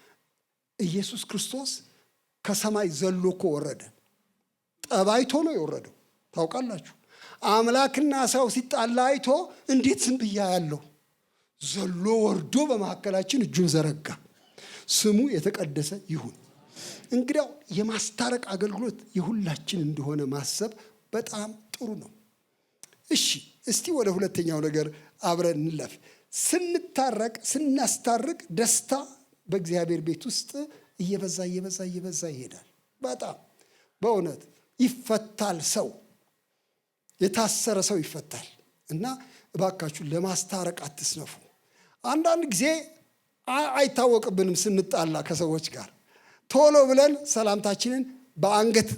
ኢየሱስ ክርስቶስ ከሰማይ ዘሎ እኮ ወረደ። ጠባይቶ ነው የወረደው። ታውቃላችሁ፣ አምላክና ሰው ሲጣላ አይቶ እንዴት ዝም ብያ ያለው ዘሎ ወርዶ በመካከላችን እጁን ዘረጋ። ስሙ የተቀደሰ ይሁን። እንግዲያው የማስታረቅ አገልግሎት የሁላችን እንደሆነ ማሰብ በጣም ጥሩ ነው። እሺ፣ እስቲ ወደ ሁለተኛው ነገር አብረን እንለፍ። ስናስታርቅ ደስታ በእግዚአብሔር ቤት ውስጥ እየበዛ ይሄዳል። በጣም በእውነት ይፈታል። ሰው የታሰረ ሰው ይፈታል። እና እባካችሁ ለማስታረቅ አትስነፉ። አንዳንድ ጊዜ አይታወቅብንም ስንጣላ ከሰዎች ጋር ቶሎ ብለን ሰላምታችንን በአንገት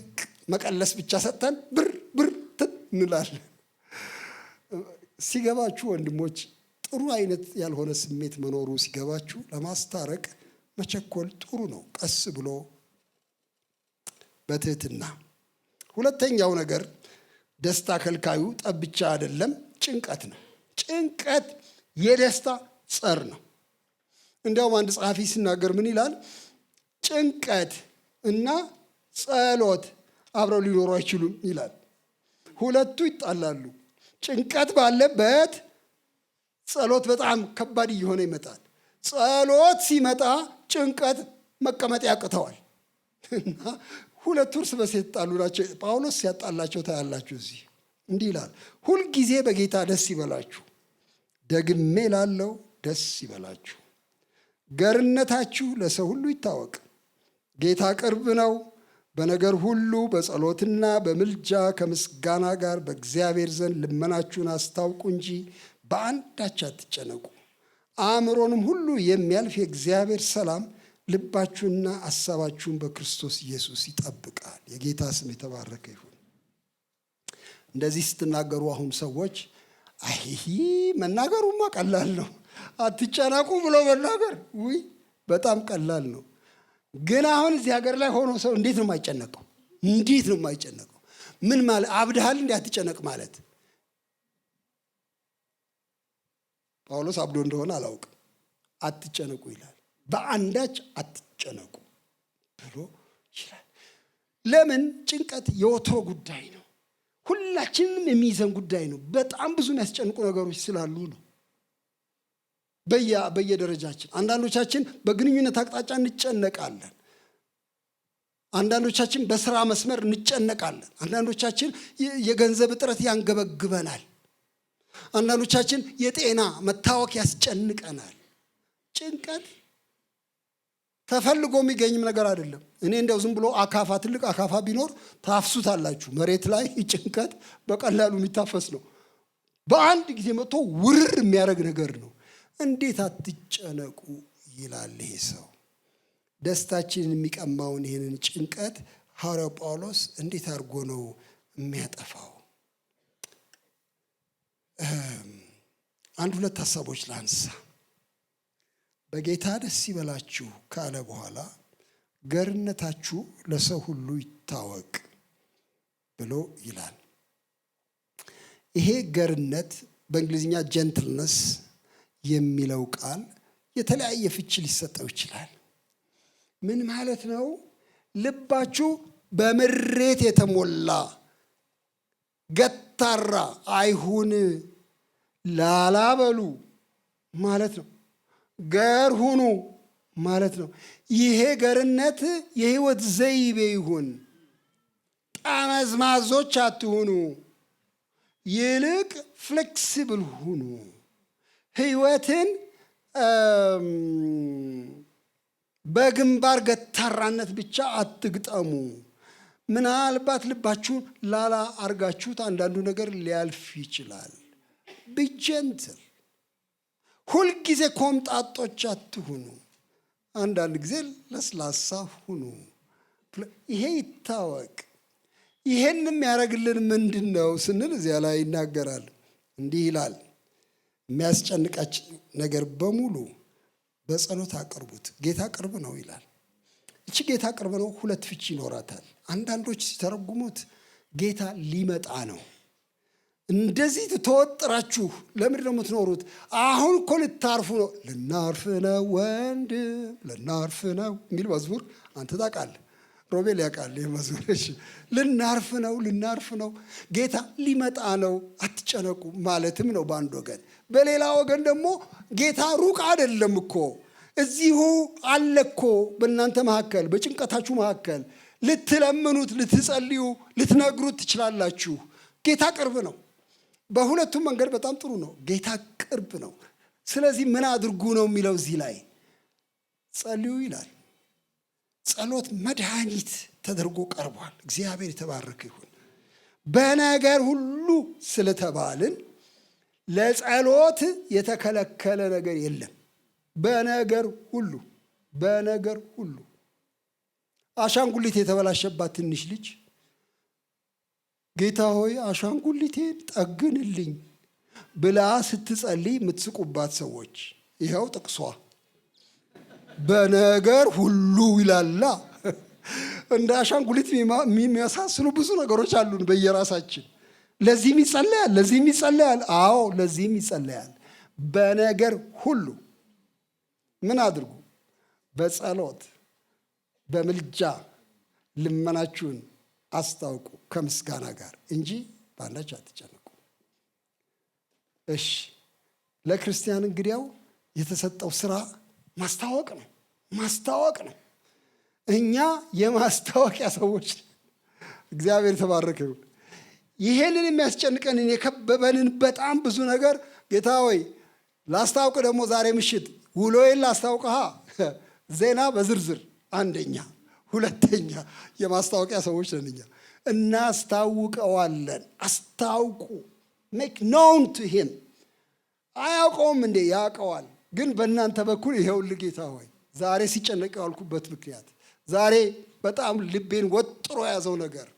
መቀለስ ብቻ ሰጥተን ብር እንላለን። ሲገባችሁ ወንድሞች፣ ጥሩ አይነት ያልሆነ ስሜት መኖሩ ሲገባችሁ ለማስታረቅ መቸኮል ጥሩ ነው። ቀስ ብሎ በትህትና። ሁለተኛው ነገር ደስታ ከልካዩ ጠብ ብቻ አይደለም፣ ጭንቀት ነው። ጭንቀት የደስታ ጸር ነው። እንዲያውም አንድ ጸሐፊ ሲናገር ምን ይላል? ጭንቀት እና ጸሎት አብረው ሊኖሩ አይችሉም ይላል። ሁለቱ ይጣላሉ። ጭንቀት ባለበት ጸሎት በጣም ከባድ እየሆነ ይመጣል። ጸሎት ሲመጣ ጭንቀት መቀመጥ ያቅተዋል። እና ሁለቱ እርስ በርስ የተጣሉ ናቸው። ጳውሎስ ሲያጣላቸው ታያላችሁ። እዚህ እንዲህ ይላል፣ ሁልጊዜ በጌታ ደስ ይበላችሁ፣ ደግሜ ላለው ደስ ይበላችሁ። ገርነታችሁ ለሰው ሁሉ ይታወቅ፣ ጌታ ቅርብ ነው። በነገር ሁሉ በጸሎትና በምልጃ ከምስጋና ጋር በእግዚአብሔር ዘንድ ልመናችሁን አስታውቁ እንጂ በአንዳች አትጨነቁ። አእምሮንም ሁሉ የሚያልፍ የእግዚአብሔር ሰላም ልባችሁና ሐሳባችሁን በክርስቶስ ኢየሱስ ይጠብቃል። የጌታ ስም የተባረከ ይሁን። እንደዚህ ስትናገሩ አሁን ሰዎች መናገሩማ ቀላል ነው፣ አትጨነቁ ብሎ መናገር ውይ በጣም ቀላል ነው። ግን አሁን እዚህ ሀገር ላይ ሆኖ ሰው እንዴት ነው የማይጨነቀው? እንዴት ነው የማይጨነቀው? ምን ማለት አብድሃል እንዴ አትጨነቅ ማለት? ጳውሎስ አብዶ እንደሆነ አላውቅም። አትጨነቁ ይላል። በአንዳች አትጨነቁ ብሎ ይላል። ለምን? ጭንቀት የወትሮ ጉዳይ ነው። ሁላችንም የሚይዘን ጉዳይ ነው። በጣም ብዙ የሚያስጨንቁ ነገሮች ስላሉ ነው። በየደረጃችን አንዳንዶቻችን በግንኙነት አቅጣጫ እንጨነቃለን። አንዳንዶቻችን በስራ መስመር እንጨነቃለን። አንዳንዶቻችን የገንዘብ እጥረት ያንገበግበናል። አንዳንዶቻችን የጤና መታወክ ያስጨንቀናል። ጭንቀት ተፈልጎ የሚገኝም ነገር አይደለም። እኔ እንደው ዝም ብሎ አካፋ ትልቅ አካፋ ቢኖር ታፍሱታላችሁ። መሬት ላይ ጭንቀት በቀላሉ የሚታፈስ ነው። በአንድ ጊዜ መጥቶ ውርር የሚያደርግ ነገር ነው። እንዴት አትጨነቁ ይላል ይሄ ሰው። ደስታችንን የሚቀማውን ይህንን ጭንቀት ሐዋርያው ጳውሎስ እንዴት አድርጎ ነው የሚያጠፋው? አንድ ሁለት ሀሳቦች ላንሳ። በጌታ ደስ ይበላችሁ ካለ በኋላ ገርነታችሁ ለሰው ሁሉ ይታወቅ ብሎ ይላል። ይሄ ገርነት በእንግሊዝኛ ጀንትልነስ የሚለው ቃል የተለያየ ፍቺ ሊሰጠው ይችላል። ምን ማለት ነው? ልባችሁ በምሬት የተሞላ ገታራ አይሁን ላላበሉ ማለት ነው። ገር ሁኑ ማለት ነው። ይሄ ገርነት የህይወት ዘይቤ ይሁን። ጠመዝማዞች አትሁኑ፣ ይልቅ ፍሌክሲብል ሁኑ። ህይወትን በግንባር ገታራነት ብቻ አትግጠሙ። ምናልባት ልባችሁን ላላ አርጋችሁት አንዳንዱ ነገር ሊያልፍ ይችላል። ቢጀንትል፣ ሁልጊዜ ኮምጣጦች አትሁኑ። አንዳንድ ጊዜ ለስላሳ ሁኑ። ይሄ ይታወቅ። ይሄን የሚያደርግልን ምንድን ነው ስንል እዚያ ላይ ይናገራል። እንዲህ ይላል፣ የሚያስጨንቃችሁ ነገር በሙሉ በጸሎት አቅርቡት፣ ጌታ ቅርብ ነው ይላል። እቺ ጌታ ቅርብ ነው ሁለት ፍቺ ይኖራታል። አንዳንዶች ሲተረጉሙት ጌታ ሊመጣ ነው። እንደዚህ ተወጥራችሁ ለምንድን ነው የምትኖሩት? አሁን እኮ ልታርፉ ነው። ልናርፍ ነው ወንድም፣ ልናርፍ ነው የሚል መዝሙር አንተ ታውቃለህ፣ ሮቤል ያውቃል። ይህ መዝሙር ልናርፍ ነው፣ ልናርፍ ነው፣ ጌታ ሊመጣ ነው፣ አትጨነቁ ማለትም ነው በአንድ ወገን። በሌላ ወገን ደግሞ ጌታ ሩቅ አይደለም እኮ እዚሁ አለ እኮ በእናንተ መካከል፣ በጭንቀታችሁ መካከል ልትለምኑት፣ ልትጸልዩ፣ ልትነግሩት ትችላላችሁ። ጌታ ቅርብ ነው። በሁለቱም መንገድ በጣም ጥሩ ነው። ጌታ ቅርብ ነው። ስለዚህ ምን አድርጉ ነው የሚለው እዚህ ላይ? ጸልዩ ይላል። ጸሎት መድኃኒት ተደርጎ ቀርቧል። እግዚአብሔር የተባረከ ይሁን። በነገር ሁሉ ስለተባልን ለጸሎት የተከለከለ ነገር የለም። በነገር ሁሉ፣ በነገር ሁሉ። አሻንጉሊት የተበላሸባት ትንሽ ልጅ ጌታ ሆይ አሻንጉሊቴን ጠግንልኝ ብላ ስትጸልይ የምትስቁባት ሰዎች፣ ይኸው ጥቅሷ በነገር ሁሉ ይላላ። እንደ አሻንጉሊት የሚመሳስሉ ብዙ ነገሮች አሉን በየራሳችን። ለዚህም ይጸለያል፣ ለዚህም ይጸለያል። አዎ ለዚህም ይጸለያል። በነገር ሁሉ ምን አድርጉ? በጸሎት በምልጃ ልመናችሁን አስታውቁ ከምስጋና ጋር እንጂ በአንዳች አትጨነቁ። እሺ፣ ለክርስቲያን እንግዲያው የተሰጠው ስራ ማስታወቅ ነው። ማስታወቅ ነው። እኛ የማስታወቂያ ሰዎች። እግዚአብሔር የተባረከ ይሁን። ይሄንን የሚያስጨንቀንን የከበበንን በጣም ብዙ ነገር ጌታ ሆይ ላስታውቅ፣ ደግሞ ዛሬ ምሽት ውሎዬን ላስታውቅሃ። ዜና በዝርዝር አንደኛ፣ ሁለተኛ የማስታወቂያ ሰዎች ነን እኛ። እናስታውቀዋለን። አስታውቁ። ሜክ ኖውን ቱ ሂም። አያውቀውም እንዴ? ያውቀዋል። ግን በእናንተ በኩል ይኸውልህ ጌታ ሆይ ዛሬ ሲጨነቅ ያልኩበት ምክንያት፣ ዛሬ በጣም ልቤን ወጥሮ የያዘው ነገር፣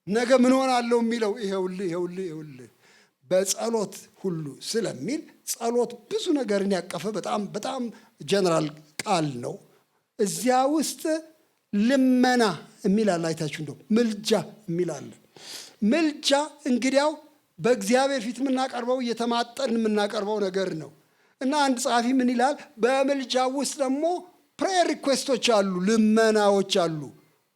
ነገ ምን ሆናለሁ የሚለው ይኸውልህ፣ ይኸውልህ፣ ይኸውልህ በጸሎት ሁሉ ስለሚል ጸሎት ብዙ ነገርን ያቀፈ በጣም በጣም ጀነራል ቃል ነው። እዚያ ውስጥ ልመና የሚል አለ። አይታችሁ እንደው ምልጃ የሚል አለ። ምልጃ እንግዲያው በእግዚአብሔር ፊት የምናቀርበው እየተማጠን የምናቀርበው ነገር ነው እና አንድ ጸሐፊ ምን ይላል? በምልጃ ውስጥ ደግሞ ፕሬየር ሪኩዌስቶች አሉ፣ ልመናዎች አሉ።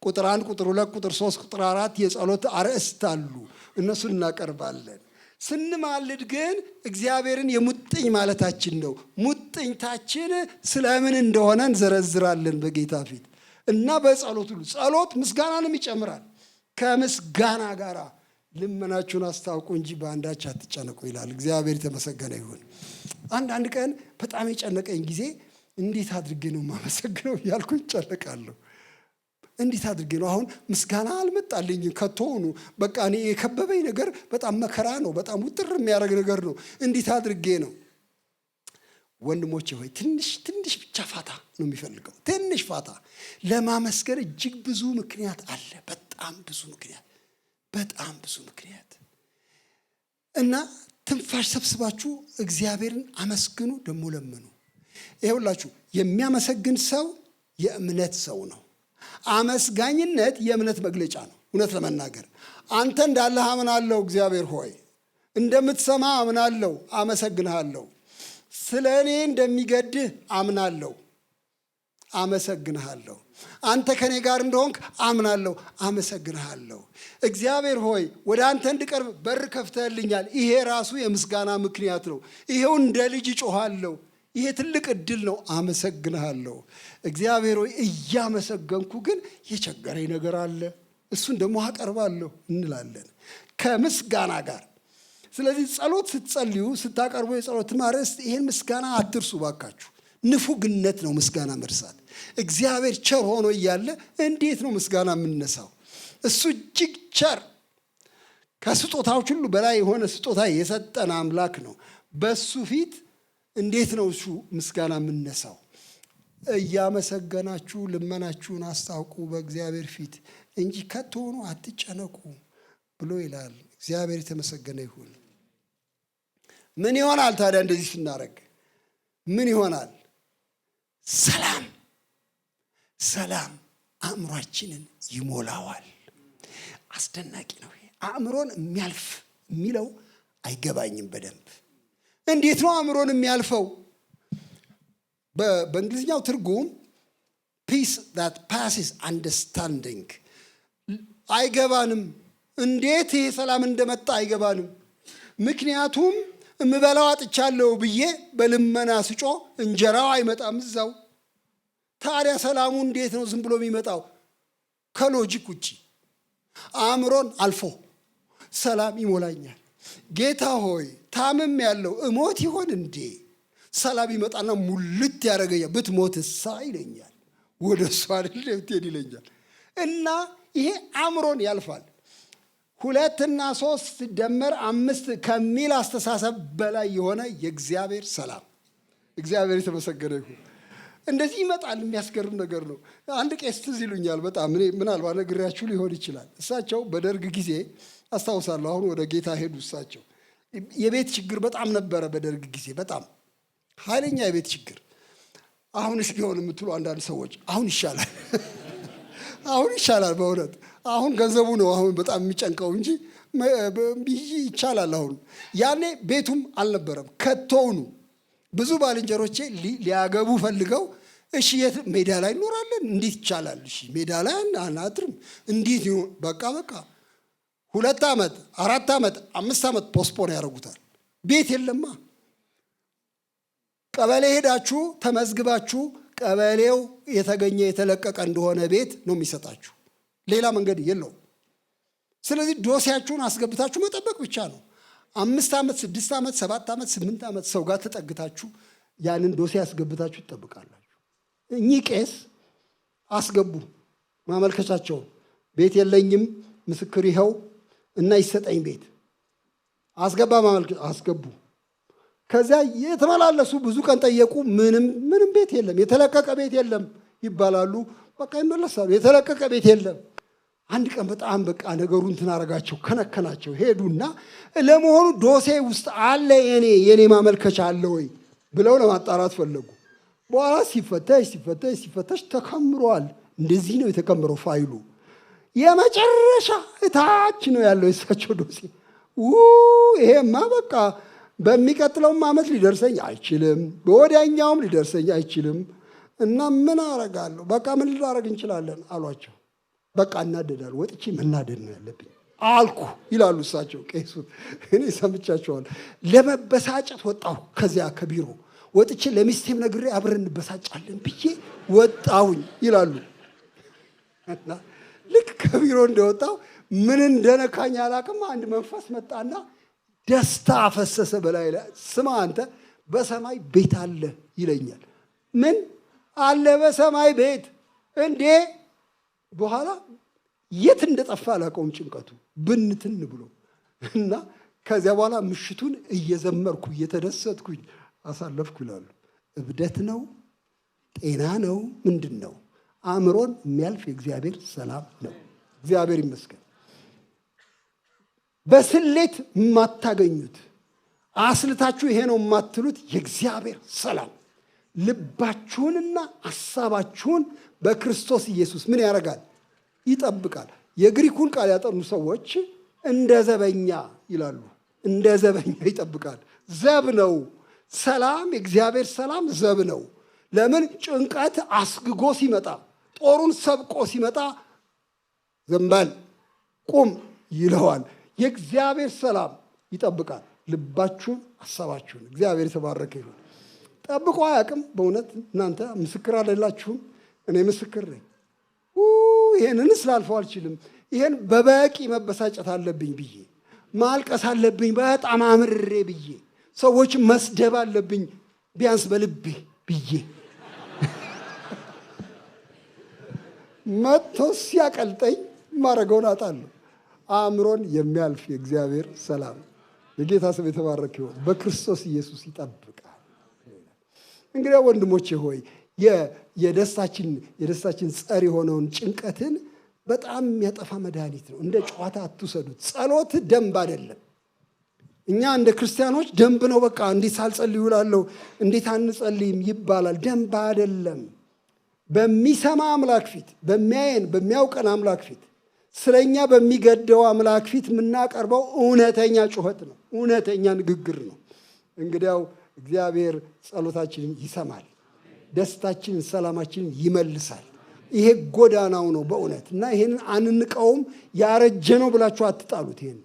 ቁጥር 1፣ ቁጥር 2፣ ቁጥር 3፣ ቁጥር 4 የጸሎት አርዕስት አሉ። እነሱን እናቀርባለን። ስንማልድ ግን እግዚአብሔርን የሙጥኝ ማለታችን ነው። ሙጥኝታችን ስለምን እንደሆነ እንዘረዝራለን በጌታ ፊት እና በጸሎት ሁሉ። ጸሎት ምስጋናንም ይጨምራል። ከምስጋና ጋር ልመናችሁን አስታውቁ እንጂ በአንዳች አትጨነቁ ይላል። እግዚአብሔር የተመሰገነ ይሁን። አንዳንድ ቀን በጣም የጨነቀኝ ጊዜ እንዴት አድርጌ ነው የማመሰግነው እያልኩኝ ጨነቃለሁ። እንዴት አድርጌ ነው አሁን ምስጋና አልመጣልኝም ከቶውኑ። በቃ እኔ የከበበኝ ነገር በጣም መከራ ነው፣ በጣም ውጥር የሚያደርግ ነገር ነው። እንዴት አድርጌ ነው? ወንድሞቼ ሆይ ትንሽ ብቻ ፋታ ነው የሚፈልገው። ትንሽ ፋታ ለማመስገን እጅግ ብዙ ምክንያት አለ። በጣም ብዙ ምክንያት እና ትንፋሽ ሰብስባችሁ እግዚአብሔርን አመስግኑ፣ ደግሞ ለምኑ። ይኸውላችሁ የሚያመሰግን ሰው የእምነት ሰው ነው። አመስጋኝነት የእምነት መግለጫ ነው። እውነት ለመናገር አንተ እንዳለህ አምናለሁ፣ እግዚአብሔር ሆይ እንደምትሰማ አምናለሁ፣ አመሰግንሃለሁ። ስለ እኔ እንደሚገድህ አምናለሁ፣ አመሰግንሃለሁ። አንተ ከኔ ጋር እንደሆንክ አምናለሁ፣ አመሰግንሃለሁ። እግዚአብሔር ሆይ ወደ አንተ እንድቀርብ በር ከፍተህልኛል። ይሄ ራሱ የምስጋና ምክንያት ነው። ይሄው እንደ ልጅ እጮሃለሁ። ይሄ ትልቅ እድል ነው። አመሰግንሃለሁ እግዚአብሔር ሆይ። እያመሰገንኩ ግን የቸገረኝ ነገር አለ፣ እሱን ደግሞ አቀርባለሁ እንላለን ከምስጋና ጋር። ስለዚህ ጸሎት ስትጸልዩ ስታቀርቡ የጸሎት ማርዕስት ይሄን ምስጋና አትርሱ ባካችሁ። ንፉግነት ነው ምስጋና መርሳት። እግዚአብሔር ቸር ሆኖ እያለ እንዴት ነው ምስጋና የምንነሳው? እሱ እጅግ ቸር፣ ከስጦታዎች ሁሉ በላይ የሆነ ስጦታ የሰጠን አምላክ ነው። በሱ ፊት እንዴት ነው እሱ ምስጋና የምንነሳው? እያመሰገናችሁ ልመናችሁን አስታውቁ በእግዚአብሔር ፊት እንጂ ከቶኑ አትጨነቁ ብሎ ይላል። እግዚአብሔር የተመሰገነ ይሁን። ምን ይሆናል ታዲያ እንደዚህ ስናደርግ? ምን ይሆናል? ሰላም አእምሯችንን ይሞላዋል። አስደናቂ ነው። አእምሮን የሚያልፍ የሚለው አይገባኝም በደንብ። እንዴት ነው አእምሮን የሚያልፈው? በእንግሊዝኛው ትርጉም peace that passes understanding አይገባንም። እንዴት ይሄ ሰላም እንደመጣ አይገባንም። ምክንያቱም እምበላው አጥቻለሁ ብዬ በልመና ስጮ እንጀራው አይመጣም እዛው። ታዲያ ሰላሙ እንዴት ነው ዝም ብሎ የሚመጣው? ከሎጂክ ውጪ አእምሮን አልፎ ሰላም ይሞላኛል። ጌታ ሆይ ታምም ያለው እሞት ይሆን እንዴ? ሰላም ይመጣና ሙልት ያደርገኛል። ብትሞትሳ ይለኛል፣ ወደ እሱ አይደል ብትሄድ ይለኛል። እና ይሄ አእምሮን ያልፋል። 2 እና 3 ደመር 5 ከሚል አስተሳሰብ በላይ የሆነ የእግዚአብሔር ሰላም። እግዚአብሔር የተመሰገነ ይሁን። እንደዚህ ይመጣል። የሚያስገርም ነገር ነው። አንድ ቄስ ትዝ ይሉኛል በጣም። እኔ ምናልባት ነግሬያችሁ ሊሆን ይችላል። እሳቸው በደርግ ጊዜ አስታውሳለሁ። አሁን ወደ ጌታ ሄዱ። እሳቸው የቤት ችግር በጣም ነበረ በደርግ ጊዜ፣ በጣም ኃይለኛ የቤት ችግር። አሁንስ ቢሆን የምትሉ አንዳንድ ሰዎች አሁን ይሻላል አሁን ይሻላል። በእውነት አሁን ገንዘቡ ነው አሁን በጣም የሚጨንቀው እንጂ ይቻላል። አሁን ያኔ ቤቱም አልነበረም ከቶውኑ። ብዙ ባልንጀሮቼ ሊያገቡ ፈልገው እሺ የት ሜዳ ላይ እንኖራለን እንዴት ይቻላል? እሺ ሜዳ ላይ አናድርም እንዴት ይሁን? በቃ 2 ዓመት 4 ዓመት 5 ዓመት ፖስፖን ያደርጉታል። ቤት የለማ። ቀበሌ ሄዳችሁ ተመዝግባችሁ ቀበሌው የተገኘ የተለቀቀ እንደሆነ ቤት ነው የሚሰጣችሁ። ሌላ መንገድ የለውም። ስለዚህ ዶሴያችሁን አስገብታችሁ መጠበቅ ብቻ ነው። 5 ዓመት 6 ዓመት 7 ዓመት 8 ዓመት ሰው ጋር ተጠግታችሁ ያንን ዶሴ አስገብታችሁ ትጠብቃላችሁ። እኚህ ቄስ አስገቡ ማመልከቻቸውን። ቤት የለኝም ምስክር ይኸው እና ይሰጠኝ ቤት አስገባ ማመልከቻ አስገቡ። ከዚያ የተመላለሱ ብዙ ቀን ጠየቁ። ምንም ቤት የለም፣ የተለቀቀ ቤት የለም ይባላሉ። በቃ ይመለሳሉ። የተለቀቀ ቤት የለም። አንድ ቀን በጣም በቃ ነገሩን ትናረጋቸው ከነከናቸው። ሄዱና ለመሆኑ ዶሴ ውስጥ አለ የኔ ማመልከቻ አለ ወይ ብለው ለማጣራት ፈለጉ። በኋላ ሲፈተሽ ተከምሯል። እንደዚህ ነው የተከመረው ፋይሉ። የመጨረሻ እታች ነው ያለው የሳቸው ዶሴ። ይሄማ በቃ በሚቀጥለውም ዓመት ሊደርሰኝ አይችልም፣ በወዲያኛውም ሊደርሰኝ አይችልም እና ምን አረጋለሁ? በቃ ምን ልናረግ እንችላለን አሏቸው። በቃ እናደዳሉ። ወጥቼ መናደድ ነው ያለብኝ አልኩ ይላሉ እሳቸው ቄሱ። እኔ ሰምቻቸዋል። ለመበሳጨት ወጣሁ። ከዚያ ከቢሮ ወጥቼ ለሚስቴም ነግሬ አብረን እንበሳጫለን ብዬ ወጣሁኝ ይላሉ። እና ልክ ከቢሮ እንደወጣሁ ምን እንደነካኝ አላቅም። አንድ መንፈስ መጣና ደስታ አፈሰሰ በላይ ላይ። ስማ አንተ በሰማይ ቤት አለ ይለኛል። ምን አለ በሰማይ ቤት እንዴ? በኋላ የት እንደጠፋ አላውቀውም ጭንቀቱ ብንትን ብሎ እና ከዚያ በኋላ ምሽቱን እየዘመርኩ እየተደሰትኩኝ አሳለፍኩ ይላሉ። እብደት ነው? ጤና ነው? ምንድን ነው? አእምሮን የሚያልፍ የእግዚአብሔር ሰላም ነው። እግዚአብሔር ይመስገን። በስሌት የማታገኙት አስልታችሁ ይሄ ነው የማትሉት የእግዚአብሔር ሰላም ልባችሁንና ሐሳባችሁን በክርስቶስ ኢየሱስ ምን ያደርጋል? ይጠብቃል። የግሪኩን ቃል ያጠኑ ሰዎች እንደ ዘበኛ ይላሉ። እንደ ዘበኛ ይጠብቃል። ዘብ ነው ሰላም። የእግዚአብሔር ሰላም ዘብ ነው። ለምን? ጭንቀት አስግጎ ሲመጣ፣ ጦሩን ሰብቆ ሲመጣ ዘንበል ቁም ይለዋል። የእግዚአብሔር ሰላም ይጠብቃል ልባችሁን፣ ሐሳባችሁን። እግዚአብሔር የተባረከ ይሁን። ጠብቆ አያውቅም። በእውነት እናንተ ምስክር አይደላችሁም? እኔ ምስክር ነኝ። ይሄንን ስላልፈው አልችልም። ይሄን በበቂ መበሳጨት አለብኝ ብዬ ማልቀስ አለብኝ በጣም አምርሬ ብዬ ሰዎች መስደብ አለብኝ ቢያንስ በልቤ ብዬ መጥቶ ሲያቀልጠኝ ማረገውን አጣለሁ። አእምሮን የሚያልፍ የእግዚአብሔር ሰላም የጌታ ስም የተባረከ ይሁን በክርስቶስ ኢየሱስ ይጠብቃል። እንግዲህ ወንድሞቼ ሆይ የደስታችን ጸር የሆነውን ጭንቀትን በጣም የሚያጠፋ መድኃኒት ነው። እንደ ጨዋታ አትውሰዱት። ጸሎት ደንብ አይደለም። እኛ እንደ ክርስቲያኖች ደንብ ነው። በቃ እንዴት ሳልጸልይ እውላለሁ፣ እንዴት አንጸልይም ይባላል። ደንብ አይደለም። በሚሰማ አምላክ ፊት፣ በሚያየን በሚያውቀን አምላክ ፊት፣ ስለኛ በሚገደው አምላክ ፊት የምናቀርበው እውነተኛ ጩኸት ነው፣ እውነተኛ ንግግር ነው። እንግዲያው እግዚአብሔር ጸሎታችንን ይሰማል፣ ደስታችንን፣ ሰላማችንን ይመልሳል። ይሄ ጎዳናው ነው በእውነት እና ይሄንን አንንቀውም። ያረጀ ነው ብላችሁ አትጣሉት። ይሄን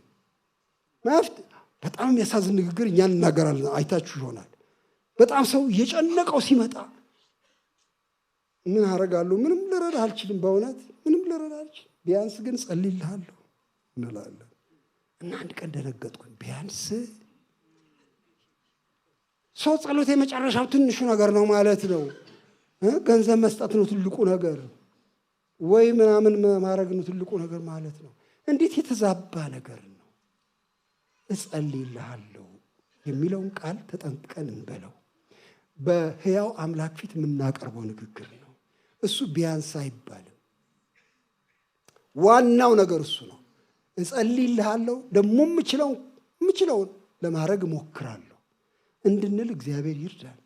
መፍት በጣም የሚያሳዝን ንግግር እኛ እንናገራለን። አይታችሁ ይሆናል። በጣም ሰው እየጨነቀው ሲመጣ ምን አደርጋለሁ? ምንም ልረዳ አልችልም። በእውነት ምንም ልረዳ አልችልም። ቢያንስ ግን ጸልይልሃለሁ እንላለን እና አንድ ቀን ደነገጥኩኝ። ቢያንስ ሰው ጸሎት የመጨረሻው ትንሹ ነገር ነው ማለት ነው። ገንዘብ መስጠት ነው ትልቁ ነገር፣ ወይ ምናምን ማድረግ ነው ትልቁ ነገር ማለት ነው። እንዴት የተዛባ ነገር ነው። እጸልይልሃለሁ የሚለውን ቃል ተጠንቅቀን እንበለው። በሕያው አምላክ ፊት የምናቀርበው ንግግር ነው። እሱ ቢያንስ አይባልም። ዋናው ነገር እሱ ነው። እጸልይልሃለሁ ደግሞ የምችለውን ለማድረግ እሞክራለሁ እንድንል እግዚአብሔር ይርዳል።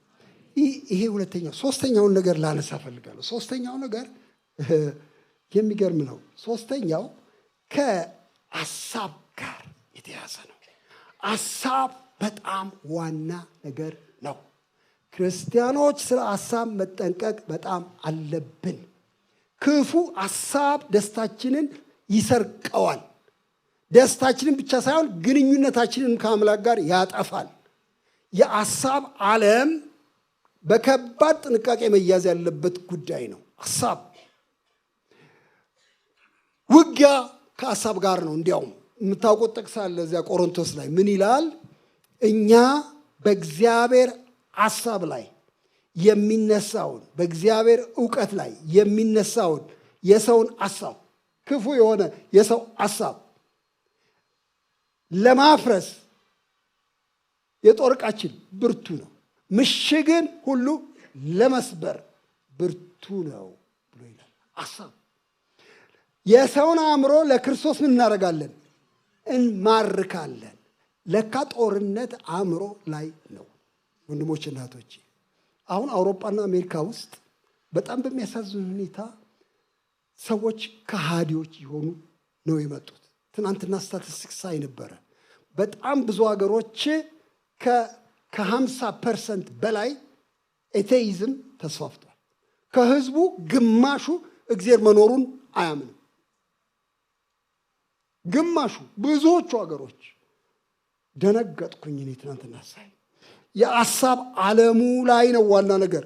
ይሄ ሁለተኛው። ሶስተኛውን ነገር ላነሳ ፈልጋለሁ። ሶስተኛው ነገር የሚገርም ነው። ሶስተኛው ከሐሳብ ጋር የተያዘ ነው። ሐሳብ በጣም ዋና ነገር ነው። ክርስቲያኖች ስለ ሐሳብ መጠንቀቅ በጣም አለብን። ክፉ ሐሳብ ደስታችንን ይሰርቀዋል። ደስታችንን ብቻ ሳይሆን ግንኙነታችንን ከአምላክ ጋር ያጠፋል። የሐሳብ ዓለም በከባድ ጥንቃቄ መያዝ ያለበት ጉዳይ ነው። ሐሳብ ውጊያ ከሐሳብ ጋር ነው። እንዲያውም የምታውቁት ጥቅስ አለ እዚያ ቆሮንቶስ ላይ ምን ይላል? እኛ በእግዚአብሔር ሐሳብ ላይ የሚነሳውን በእግዚአብሔር ዕውቀት ላይ የሚነሳውን የሰውን ሐሳብ ክፉ የሆነ የሰው ሐሳብ ለማፍረስ የጦር ዕቃችን ብርቱ ነው፣ ምሽግን ሁሉ ለመስበር ብርቱ ነው ብሎ ይላል። ሐሳብ የሰውን አእምሮ ለክርስቶስ ምን እናደርጋለን? እንማርካለን። ለካ ጦርነት አእምሮ ላይ ነው። ወንድሞች እናቶች፣ አሁን አውሮፓና አሜሪካ ውስጥ በጣም በሚያሳዝን ሁኔታ ሰዎች ከሃዲዎች የሆኑ ነው የመጡት። ትናንትና ስታቲስቲክስ ሳይ ነበረ። በጣም ብዙ ሀገሮች ከ50% በላይ ኤቴይዝም ተስፋፍቷል። ከህዝቡ ግማሹ እግዚአብሔር መኖሩን አያምንም። ግማሹ፣ ብዙዎቹ ሀገሮች። ደነገጥኩኝ እኔ ትናንትና ሳይ። የሐሳብ ዓለሙ ላይ ነው ዋና ነገር።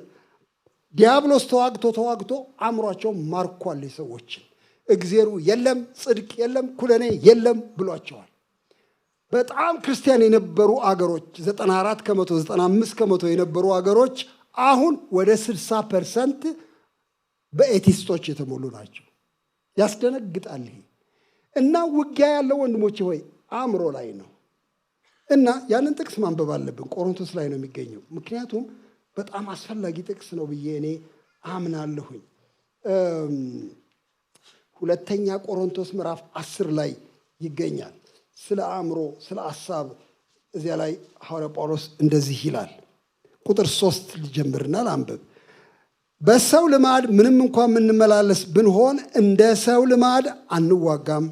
ዲያብሎስ ተዋግቶ አእምሯቸው ማርኳል የሰዎችን። እግዚአብሔር የለም፣ ጽድቅ የለም፣ ኩነኔ የለም ብሏቸዋል። በጣም ክርስቲያን የነበሩ አገሮች 94%፣ 95% የነበሩ አገሮች አሁን ወደ 60% በኤቲስቶች የተሞሉ ናቸው። ያስደነግጣል ይሄ። እና ውጊያ ያለው ወንድሞቼ ሆይ አእምሮ ላይ ነው። እና ያንን ጥቅስ ማንበብ አለብን። ቆሮንቶስ ላይ ነው የሚገኘው። ምክንያቱም በጣም አስፈላጊ ጥቅስ ነው ብዬ እኔ አምናለሁኝ። ሁለተኛ ቆሮንቶስ ምዕራፍ 10 ላይ ይገኛል። ስለ አእምሮ፣ ስለ ሐሳብ እዚያ ላይ ሐዋርያ ጳውሎስ እንደዚህ ይላል። ቁጥር 3 ልጀምርና ላንብብ። በሰው ልማድ ምንም እንኳን የምንመላለስ ብንሆን እንደ ሰው ልማድ አንዋጋም።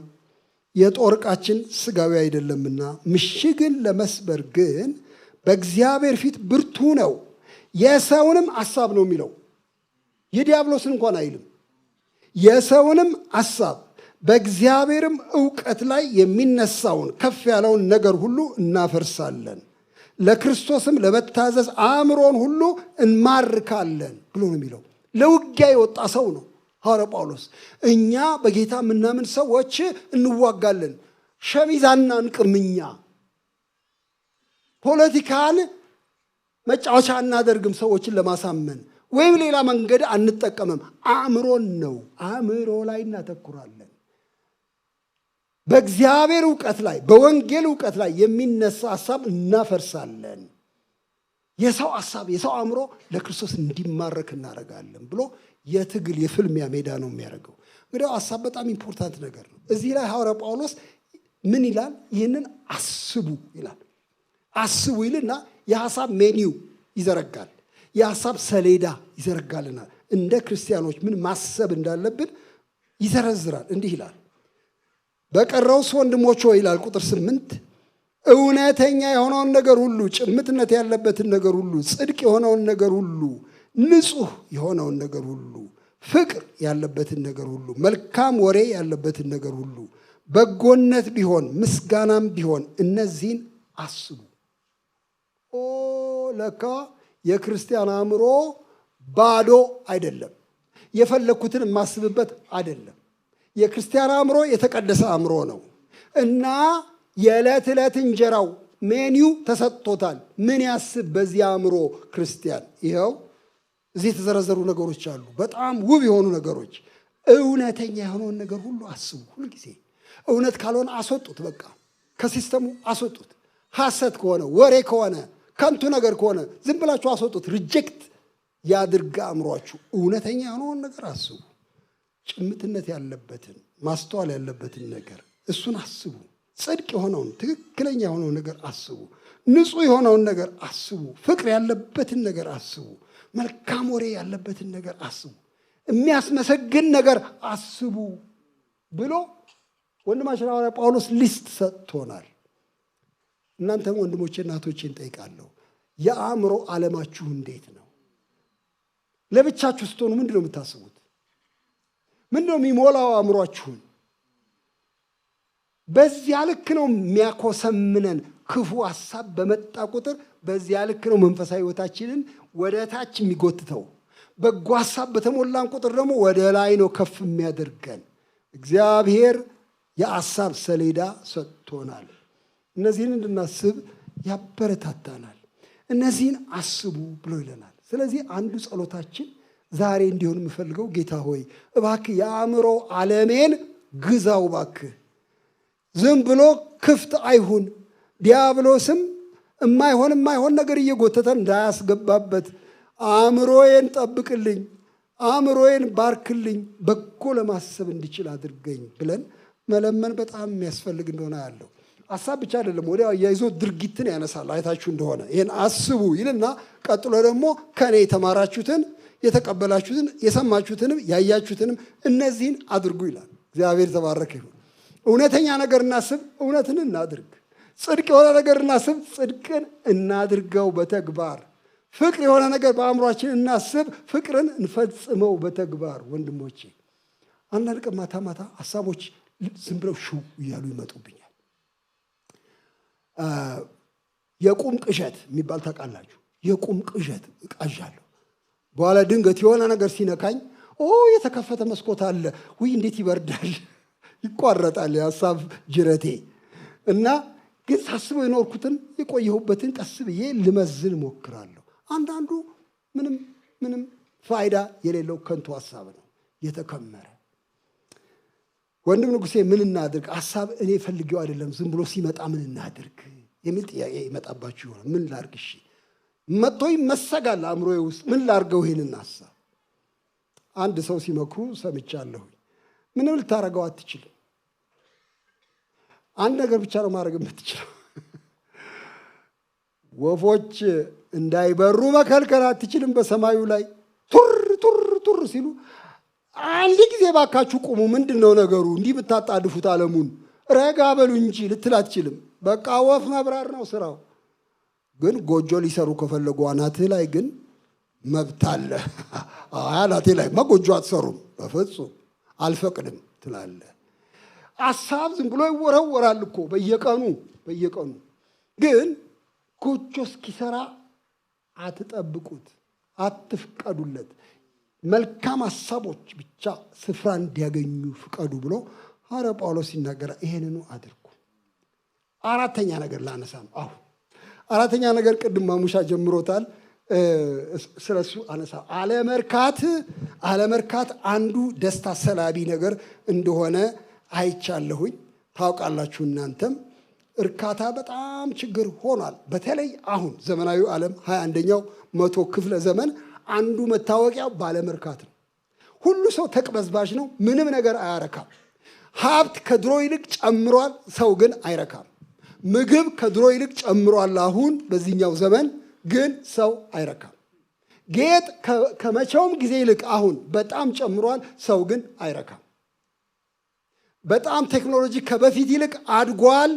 የጦር ዕቃችን ሥጋዊ አይደለምና ምሽግን ለመስበር ግን በእግዚአብሔር ፊት ብርቱ ነው። የሰውንም ሐሳብ ነው የሚለው፣ የዲያብሎስን እንኳን አይልም። የሰውንም ሐሳብ በእግዚአብሔርም ዕውቀት ላይ የሚነሳውን ከፍ ያለውን ነገር ሁሉ እናፈርሳለን፣ ለክርስቶስም ለመታዘዝ አእምሮን ሁሉ እንማርካለን ብሎ ነው የሚለው። ለውጊያ የወጣ ሰው ነው ሐዋርያ ጳውሎስ። እኛ በጌታ የምናምን ሰዎች እንዋጋለን። ሸሚዝ አናንቅም። እኛ ፖለቲካን መጫወቻ አናደርግም። ሰዎችን ለማሳመን ወይም ሌላ መንገድ አንጠቀምም። አእምሮን ነው፣ አእምሮ ላይ እናተኩራለን። በእግዚአብሔር ዕውቀት ላይ፣ በወንጌል ዕውቀት ላይ የሚነሳ ሐሳብ እናፈርሳለን። የሰው ሐሳብ፣ የሰው አእምሮ ለክርስቶስ እንዲማረክ እናደርጋለን ብሎ የትግል የፍልሚያ ሜዳ ነው የሚያደርገው። እንግዲህ ሐሳብ በጣም ኢምፖርታንት ነገር ነው። እዚህ ላይ ሐዋርያ ጳውሎስ ምን ይላል? ይህንን አስቡ ይላል። አስቡ ይልና የሐሳብ ሜኒው ይዘረጋል፣ የሐሳብ ሰሌዳ ይዘረጋልናል። እንደ ክርስቲያኖች ምን ማሰብ እንዳለብን ይዘረዝራል። እንዲህ ይላል፣ በቀረውስ ወንድሞች ሆይ ይላል ቁጥር 8፣ እውነተኛ የሆነውን ነገር ሁሉ፣ ጭምትነት ያለበትን ነገር ሁሉ፣ ጽድቅ የሆነውን ነገር ሁሉ፣ ንጹሕ የሆነውን ነገር ሁሉ፣ ፍቅር ያለበትን ነገር ሁሉ፣ መልካም ወሬ ያለበትን ነገር ሁሉ፣ በጎነት ቢሆን ምስጋናም ቢሆን እነዚህን አስቡ። ለካ የክርስቲያን አእምሮ ባዶ አይደለም። የፈለግኩትን የማስብበት አይደለም። የክርስቲያን አእምሮ የተቀደሰ አእምሮ ነው እና የዕለት ዕለት እንጀራው ሜኒው ተሰጥቶታል። ምን ያስብ በዚህ አእምሮ ክርስቲያን? ይኸው እዚህ የተዘረዘሩ ነገሮች አሉ፣ በጣም ውብ የሆኑ ነገሮች። እውነተኛ የሆነውን ነገር ሁሉ አስቡ። ሁልጊዜ እውነት ካልሆነ አስወጡት፣ በቃ ከሲስተሙ አስወጡት። ሐሰት ከሆነ፣ ወሬ ከሆነ፣ ከንቱ ነገር ከሆነ ዝም ብላችሁ አስወጡት። ሪጀክት ያድርግ አእምሯችሁ። እውነተኛ የሆነውን ነገር አስቡ። ጭምትነት ያለበትን፣ ማስተዋል ያለበትን ነገር እሱን አስቡ። ጽድቅ የሆነውን ትክክለኛ የሆነውን ነገር አስቡ። ንጹሕ የሆነውን ነገር አስቡ። ፍቅር ያለበትን ነገር አስቡ። መልካም ወሬ ያለበትን ነገር አስቡ። የሚያስመሰግን ነገር አስቡ ብሎ ወንድማችን ሐዋርያ ጳውሎስ ሊስት ሰጥቶናል። እናንተም ወንድሞቼ እናቶቼን ጠይቃለሁ፣ የአእምሮ ዓለማችሁ እንዴት ነው? ለብቻችሁ ስትሆኑ ምንድን ነው የምታስቡት? ምንድን ነው የሚሞላው አእምሯችሁን? በዚያ ልክ ነው የሚያኮሰምነን። ክፉ ሐሳብ በመጣ ቁጥር በዚያ ልክ ነው መንፈሳዊ ሕይወታችንን ወደ ታች የሚጎትተው። በጎ ሐሳብ በተሞላን ቁጥር ደግሞ ወደ ላይ ነው ከፍ የሚያደርገን። እግዚአብሔር የሐሳብ ሰሌዳ ሰጥቶናል። እነዚህን እንድናስብ ያበረታታናል። እነዚህን አስቡ ብሎ ይለናል። ስለዚህ አንዱ ጸሎታችን ዛሬ እንዲሆን የምፈልገው ጌታ ሆይ እባክህ የአእምሮ ዓለሜን ግዛው እባክህ። ዝም ብሎ ክፍት አይሁን። ዲያብሎስም የማይሆን ነገር እየጎተተን እንዳያስገባበት አእምሮዬን ጠብቅልኝ፣ አእምሮዬን ባርክልኝ፣ በጎ ለማሰብ እንዲችል አድርገኝ ብለን መለመን በጣም የሚያስፈልግ እንደሆነ ያለው ሐሳብ ብቻ አይደለም። ወዲያ ያይዞ ድርጊትን ያነሳል። አይታችሁ እንደሆነ ይህን አስቡ ይልና ቀጥሎ ደግሞ ከኔ የተማራችሁትን፣ የተቀበላችሁትን፣ የሰማችሁትንም ያያችሁትንም እነዚህን አድርጉ ይላል። እግዚአብሔር ተባረከ ይሁን። እውነተኛ ነገር እናስብ፣ እውነትን እናድርግ። ጽድቅ የሆነ ነገር እናስብ፣ ጽድቅን እናድርገው በተግባር። ፍቅር የሆነ ነገር በአእምሯችን እናስብ፣ ፍቅርን እንፈጽመው በተግባር። ወንድሞቼ አንዳንድ ቀን ማታ ማታ ሐሳቦች ዝም ብለው ሽው እያሉ ይመጡብኛል። የቁም ቅዠት የሚባል ታውቃላችሁ? የቁም ቅዠት እቃዣለሁ። በኋላ ድንገት የሆነ ነገር ሲነካኝ የተከፈተ መስኮት አለ፣ ውይ እንዴት ይበርዳል፣ ይቋረጣል የሐሳብ ጅረቴ እና ግን ሳስበው የኖርኩትን የቆየሁበትን ቀስ ብዬ ልመዝን እሞክራለሁ። አንዳንዱ ምንም ፋይዳ የሌለው ከንቱ ሐሳብ ነው የተከመረ። ወንድም ንጉሴ ምን እናድርግ? ሐሳብ እኔ ፈልጌው አይደለም፣ ዝም ብሎ ሲመጣ ምን እናድርግ የሚል ጥያቄ ይመጣባችሁ ይሆናል። ምን ላድርግ? እሺ መጥቶ ይመሰጋል አእምሮዬ ውስጥ። ምን ላድርገው ይሄንን ሐሳብ? አንድ ሰው ሲመክሩ ሰምቻለሁ። ምንም ልታረገው አትችልም። አንድ ነገር ብቻ ነው ማድረግ የምትችለው። ወፎች እንዳይበሩ መከልከል አትችልም። በሰማዩ ላይ ቱር ሲሉ አንድ ጊዜ ባካችሁ ቁሙ፣ ምንድን ነው ነገሩ? እንዲህ ብታጣድፉት ዓለሙን ረጋ በሉ እንጂ ልትል አትችልም። በቃ ወፍ መብራር ነው ስራው። ግን ጎጆ ሊሰሩ ከፈለጉ አናትህ ላይ ግን መብት አለ። አናቴ ላይ ጎጆ አትሰሩም፣ በፍጹም አልፈቅድም ትላለህ። ሐሳብ ዝም ብሎ ይወረወራል እኮ በየቀኑ። ግን ጎጆ እስኪሰራ አትጠብቁት፣ አትፍቀዱለት። መልካም ሐሳቦች ብቻ ስፍራ እንዲያገኙ ፍቀዱ ብሎ ሐዋርያው ጳውሎስ ይናገራል። ይሄንኑ አድርጉ። አራተኛ ነገር ላነሳ ነው አሁን። አራተኛ ነገር ቅድም ማሙሻ ጀምሮታል፣ ስለሱ አነሳ። አለመርካት አንዱ ደስታ ሰላቢ ነገር እንደሆነ አይቻለሁኝ። ታውቃላችሁ እናንተም። እርካታ በጣም ችግር ሆኗል። በተለይ አሁን ዘመናዊ ዓለም 21ኛው መቶ ክፍለ ዘመን አንዱ መታወቂያው ባለመርካት ነው። ሁሉ ሰው ተቅበዝባዥ ነው። ምንም ነገር አያረካም። ሀብት ከድሮ ይልቅ ጨምሯል፣ ሰው ግን አይረካም። ምግብ ከድሮ ይልቅ ጨምሯል አሁን በዚህኛው ዘመን፣ ግን ሰው አይረካም። ጌጥ ከመቼውም ጊዜ ይልቅ አሁን በጣም ጨምሯል፣ ሰው ግን አይረካም። በጣም ቴክኖሎጂ ከበፊት ይልቅ አድጓል፣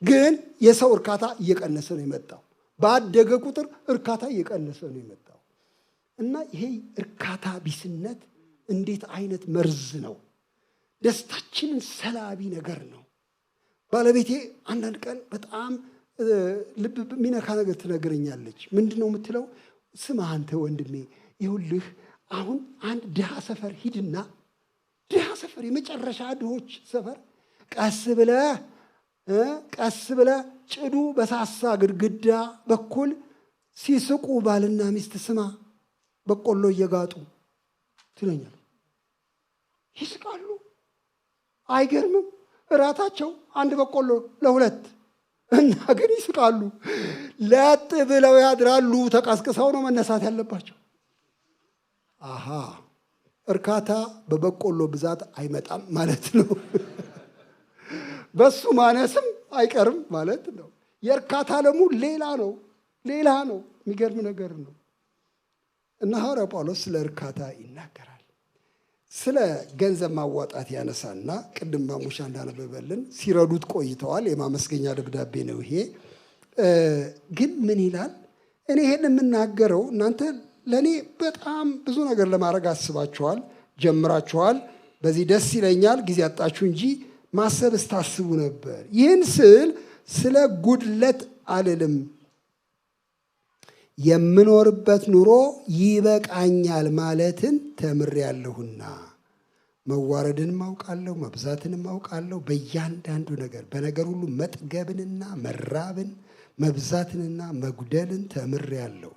ግን የሰው እርካታ እየቀነሰ ነው የመጣው። ባደገ ቁጥር እርካታ እየቀነሰ ነው የመጣው እና ይሄ እርካታ ቢስነት እንዴት አይነት መርዝ ነው! ደስታችንን ሰላቢ ነገር ነው። ባለቤቴ አንዳንድ ቀን በጣም ልብ የሚነካ ነገር ትነግረኛለች። ምንድን ነው የምትለው? ስማ አንተ ወንድሜ፣ ይኸውልህ አሁን አንድ ድሃ ሰፈር ሂድና፣ ድሃ ሰፈር፣ የመጨረሻ ድሆች ሰፈር፣ ቀስ ብለህ ጭዱ በሳሳ ግድግዳ በኩል ሲስቁ ባልና ሚስት ስማ፣ በቆሎ እየጋጡ ትለኛል። ይስቃሉ። አይገርምም? እራታቸው አንድ በቆሎ ለሁለት እና ግን ይስቃሉ። ለጥ ብለው ያድራሉ። ተቀስቅሰው ነው መነሳት ያለባቸው። አሃ እርካታ በበቆሎ ብዛት አይመጣም ማለት ነው። በሱ ማነስም አይቀርም ማለት ነው። የእርካታ ዓለሙ ሌላ ነው። የሚገርም ነገር ነው። እና ሐዋርያው ጳውሎስ ስለ እርካታ ይናገራል። ስለ ገንዘብ ማዋጣት ያነሳና ቅድም ማሙሻ እንዳነበበልን ሲረዱት ቆይተዋል። የማመስገኛ ደብዳቤ ነው ይሄ። ግን ምን ይላል? እኔ ይሄን የምናገረው እናንተ ለእኔ በጣም ብዙ ነገር ለማድረግ አስባችኋል፣ ጀምራችኋል። በዚህ ደስ ይለኛል። ጊዜ አጣችሁ እንጂ ማሰብ ስታስቡ ነበር። ይህን ስል ስለ ጉድለት አልልም። የምኖርበት ኑሮ ይበቃኛል ማለትን ተምሬያለሁና መዋረድንም አውቃለሁ፣ መብዛትንም አውቃለሁ። በእያንዳንዱ ነገር በነገር ሁሉ መጥገብንና መራብን፣ መብዛትንና መጉደልን ተምሬያለሁ።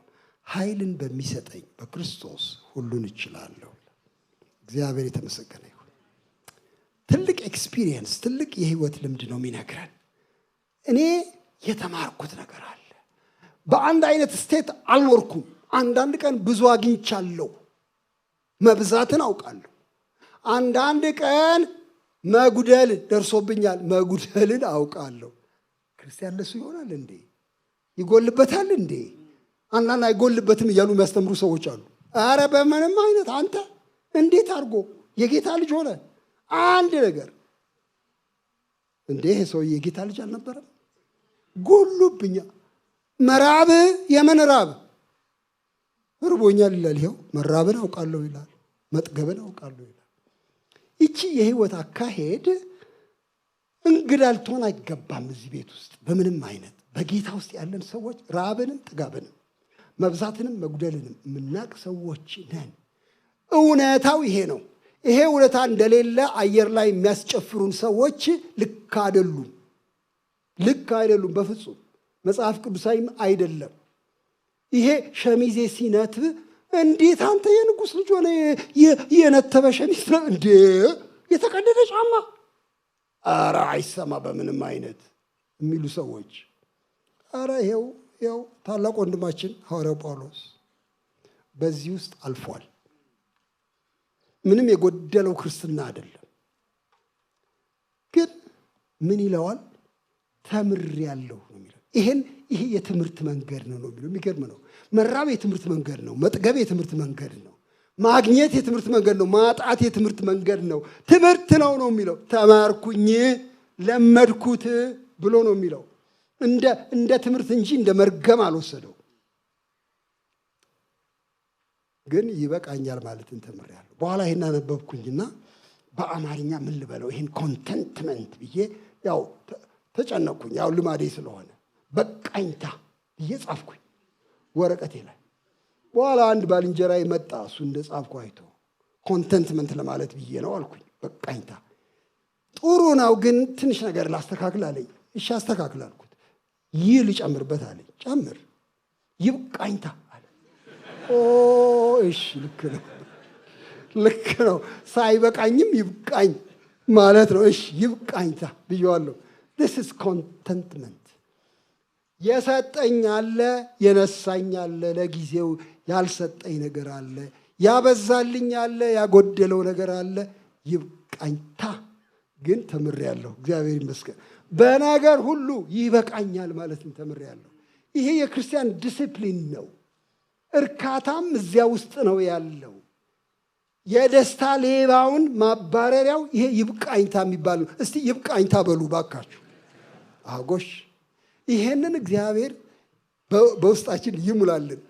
ኃይልን በሚሰጠኝ በክርስቶስ ሁሉን እችላለሁ። እግዚአብሔር የተመሰገነ ይሁን። ትልቅ ኤክስፒሪየንስ፣ ትልቅ የህይወት ልምድ ነው የሚነግረን። እኔ የተማርኩት ነገር አለ። በአንድ አይነት ስቴት አልኖርኩም። አንዳንድ ቀን ብዙ አግኝቻለሁ፣ መብዛትን አውቃለሁ። አንዳንድ ቀን መጉደል ደርሶብኛል፣ መጉደልን አውቃለሁ። ክርስቲያን ለሱ ይሆናል እንዴ? ይጎልበታል እንዴ? አንዳንድ አይጎልበትም እያሉ የሚያስተምሩ ሰዎች አሉ። አረ በምንም አይነት አንተ እንዴት አድርጎ የጌታ ልጅ ሆነ? አንድ ነገር እንዴ ይሄ ሰውዬ የጌታ ልጅ አልነበረም? ጎሉብኛ መራብ፣ የምን ራብ? እርቦኛል ይላል። ይኸው መራብን አውቃለሁ ይላል፣ መጥገብን አውቃለሁ ይላል። ይቺ የህይወት አካሄድ እንግዳ ልትሆን አይገባም። እዚህ ቤት ውስጥ በምንም አይነት በጌታ ውስጥ ያለን ሰዎች ራብንም ጥጋብንም መብዛትንም መጉደልንም የምናቅ ሰዎች ነን። እውነታው ይሄ ነው። ይሄ እውነታ እንደሌለ አየር ላይ የሚያስጨፍሩን ሰዎች ልክ አይደሉም። በፍጹም መጽሐፍ ቅዱሳዊም አይደለም። ይሄ ሸሚዜ ሲነትብ እንዴት አንተ የንጉሥ ልጅ ሆነ የነተበ ሸሚዝ ነው እንዴ? የተቀደደ ጫማ? ኧረ አይሰማ በምንም አይነት የሚሉ ሰዎች። ኧረ ይኸው ታላቅ ወንድማችን ሐዋርያው ጳውሎስ በዚህ ውስጥ አልፏል። ምንም የጎደለው ክርስትና አይደለም። ግን ምን ይለዋል? ተምሬያለሁ ነው የሚለው። ይሄ የትምህርት መንገድ ነው የሚለው። የሚገርም ነው። መራብ የትምህርት መንገድ ነው። መጥገብ የትምህርት መንገድ ነው። ማግኘት የትምህርት መንገድ ነው። ማጣት የትምህርት መንገድ ነው። ትምህርት ነው የሚለው። ተማርኩኝ፣ ለመድኩት ብሎ ነው የሚለው። እንደ ትምህርት እንጂ እንደ መርገም አልወሰደው። ግን ይበቃኛል ማለትን ተምሬያለሁ። በኋላ ይሄን አነበብኩኝና በአማርኛ ምን ልበለው ይሄን ኮንተንትመንት ብዬ ያው ተጨነቅኩኝ። ያው ልማዴ ስለሆነ በቃኝታ ብዬ ጻፍኩኝ ወረቀቴ ላይ። በኋላ አንድ ባልንጀራዬ መጣ። እሱ እንደ ጻፍኩ አይቶ ኮንተንትመንት ለማለት ብዬ ነው አልኩኝ። በቃኝታ ጥሩ ነው ግን ትንሽ ነገር ላስተካክል አለኝ። እሺ አስተካክል አልኩት። ይህ ልጨምርበት አለኝ። ጨምር። ይብቃኝታ አለ። እሺ ልክ ነው። ሳይበቃኝም ይብቃኝ ማለት ነው። እሺ ይብቃኝታ ብዬዋለሁ። this is contentment። የሰጠኝ አለ፣ የነሳኝ አለ፣ ለጊዜው ያልሰጠኝ ነገር አለ፣ ያበዛልኝ አለ፣ ያጎደለው ነገር አለ። ይብቃኝታ ግን ተምሬያለሁ። እግዚአብሔር ይመስገን። በነገር ሁሉ ይበቃኛል ማለትም ተምሬያለሁ። ይሄ የክርስቲያን ዲሲፕሊን ነው። እርካታም እዚያ ውስጥ ነው ያለው። የደስታ ሌባውን ማባረሪያው ይሄ ይብቃኝታ የሚባል ነው። እስቲ ይብቃኝታ በሉ ባካችሁ። አጎሽ ይሄንን እግዚአብሔር በውስጣችን ይሙላልን።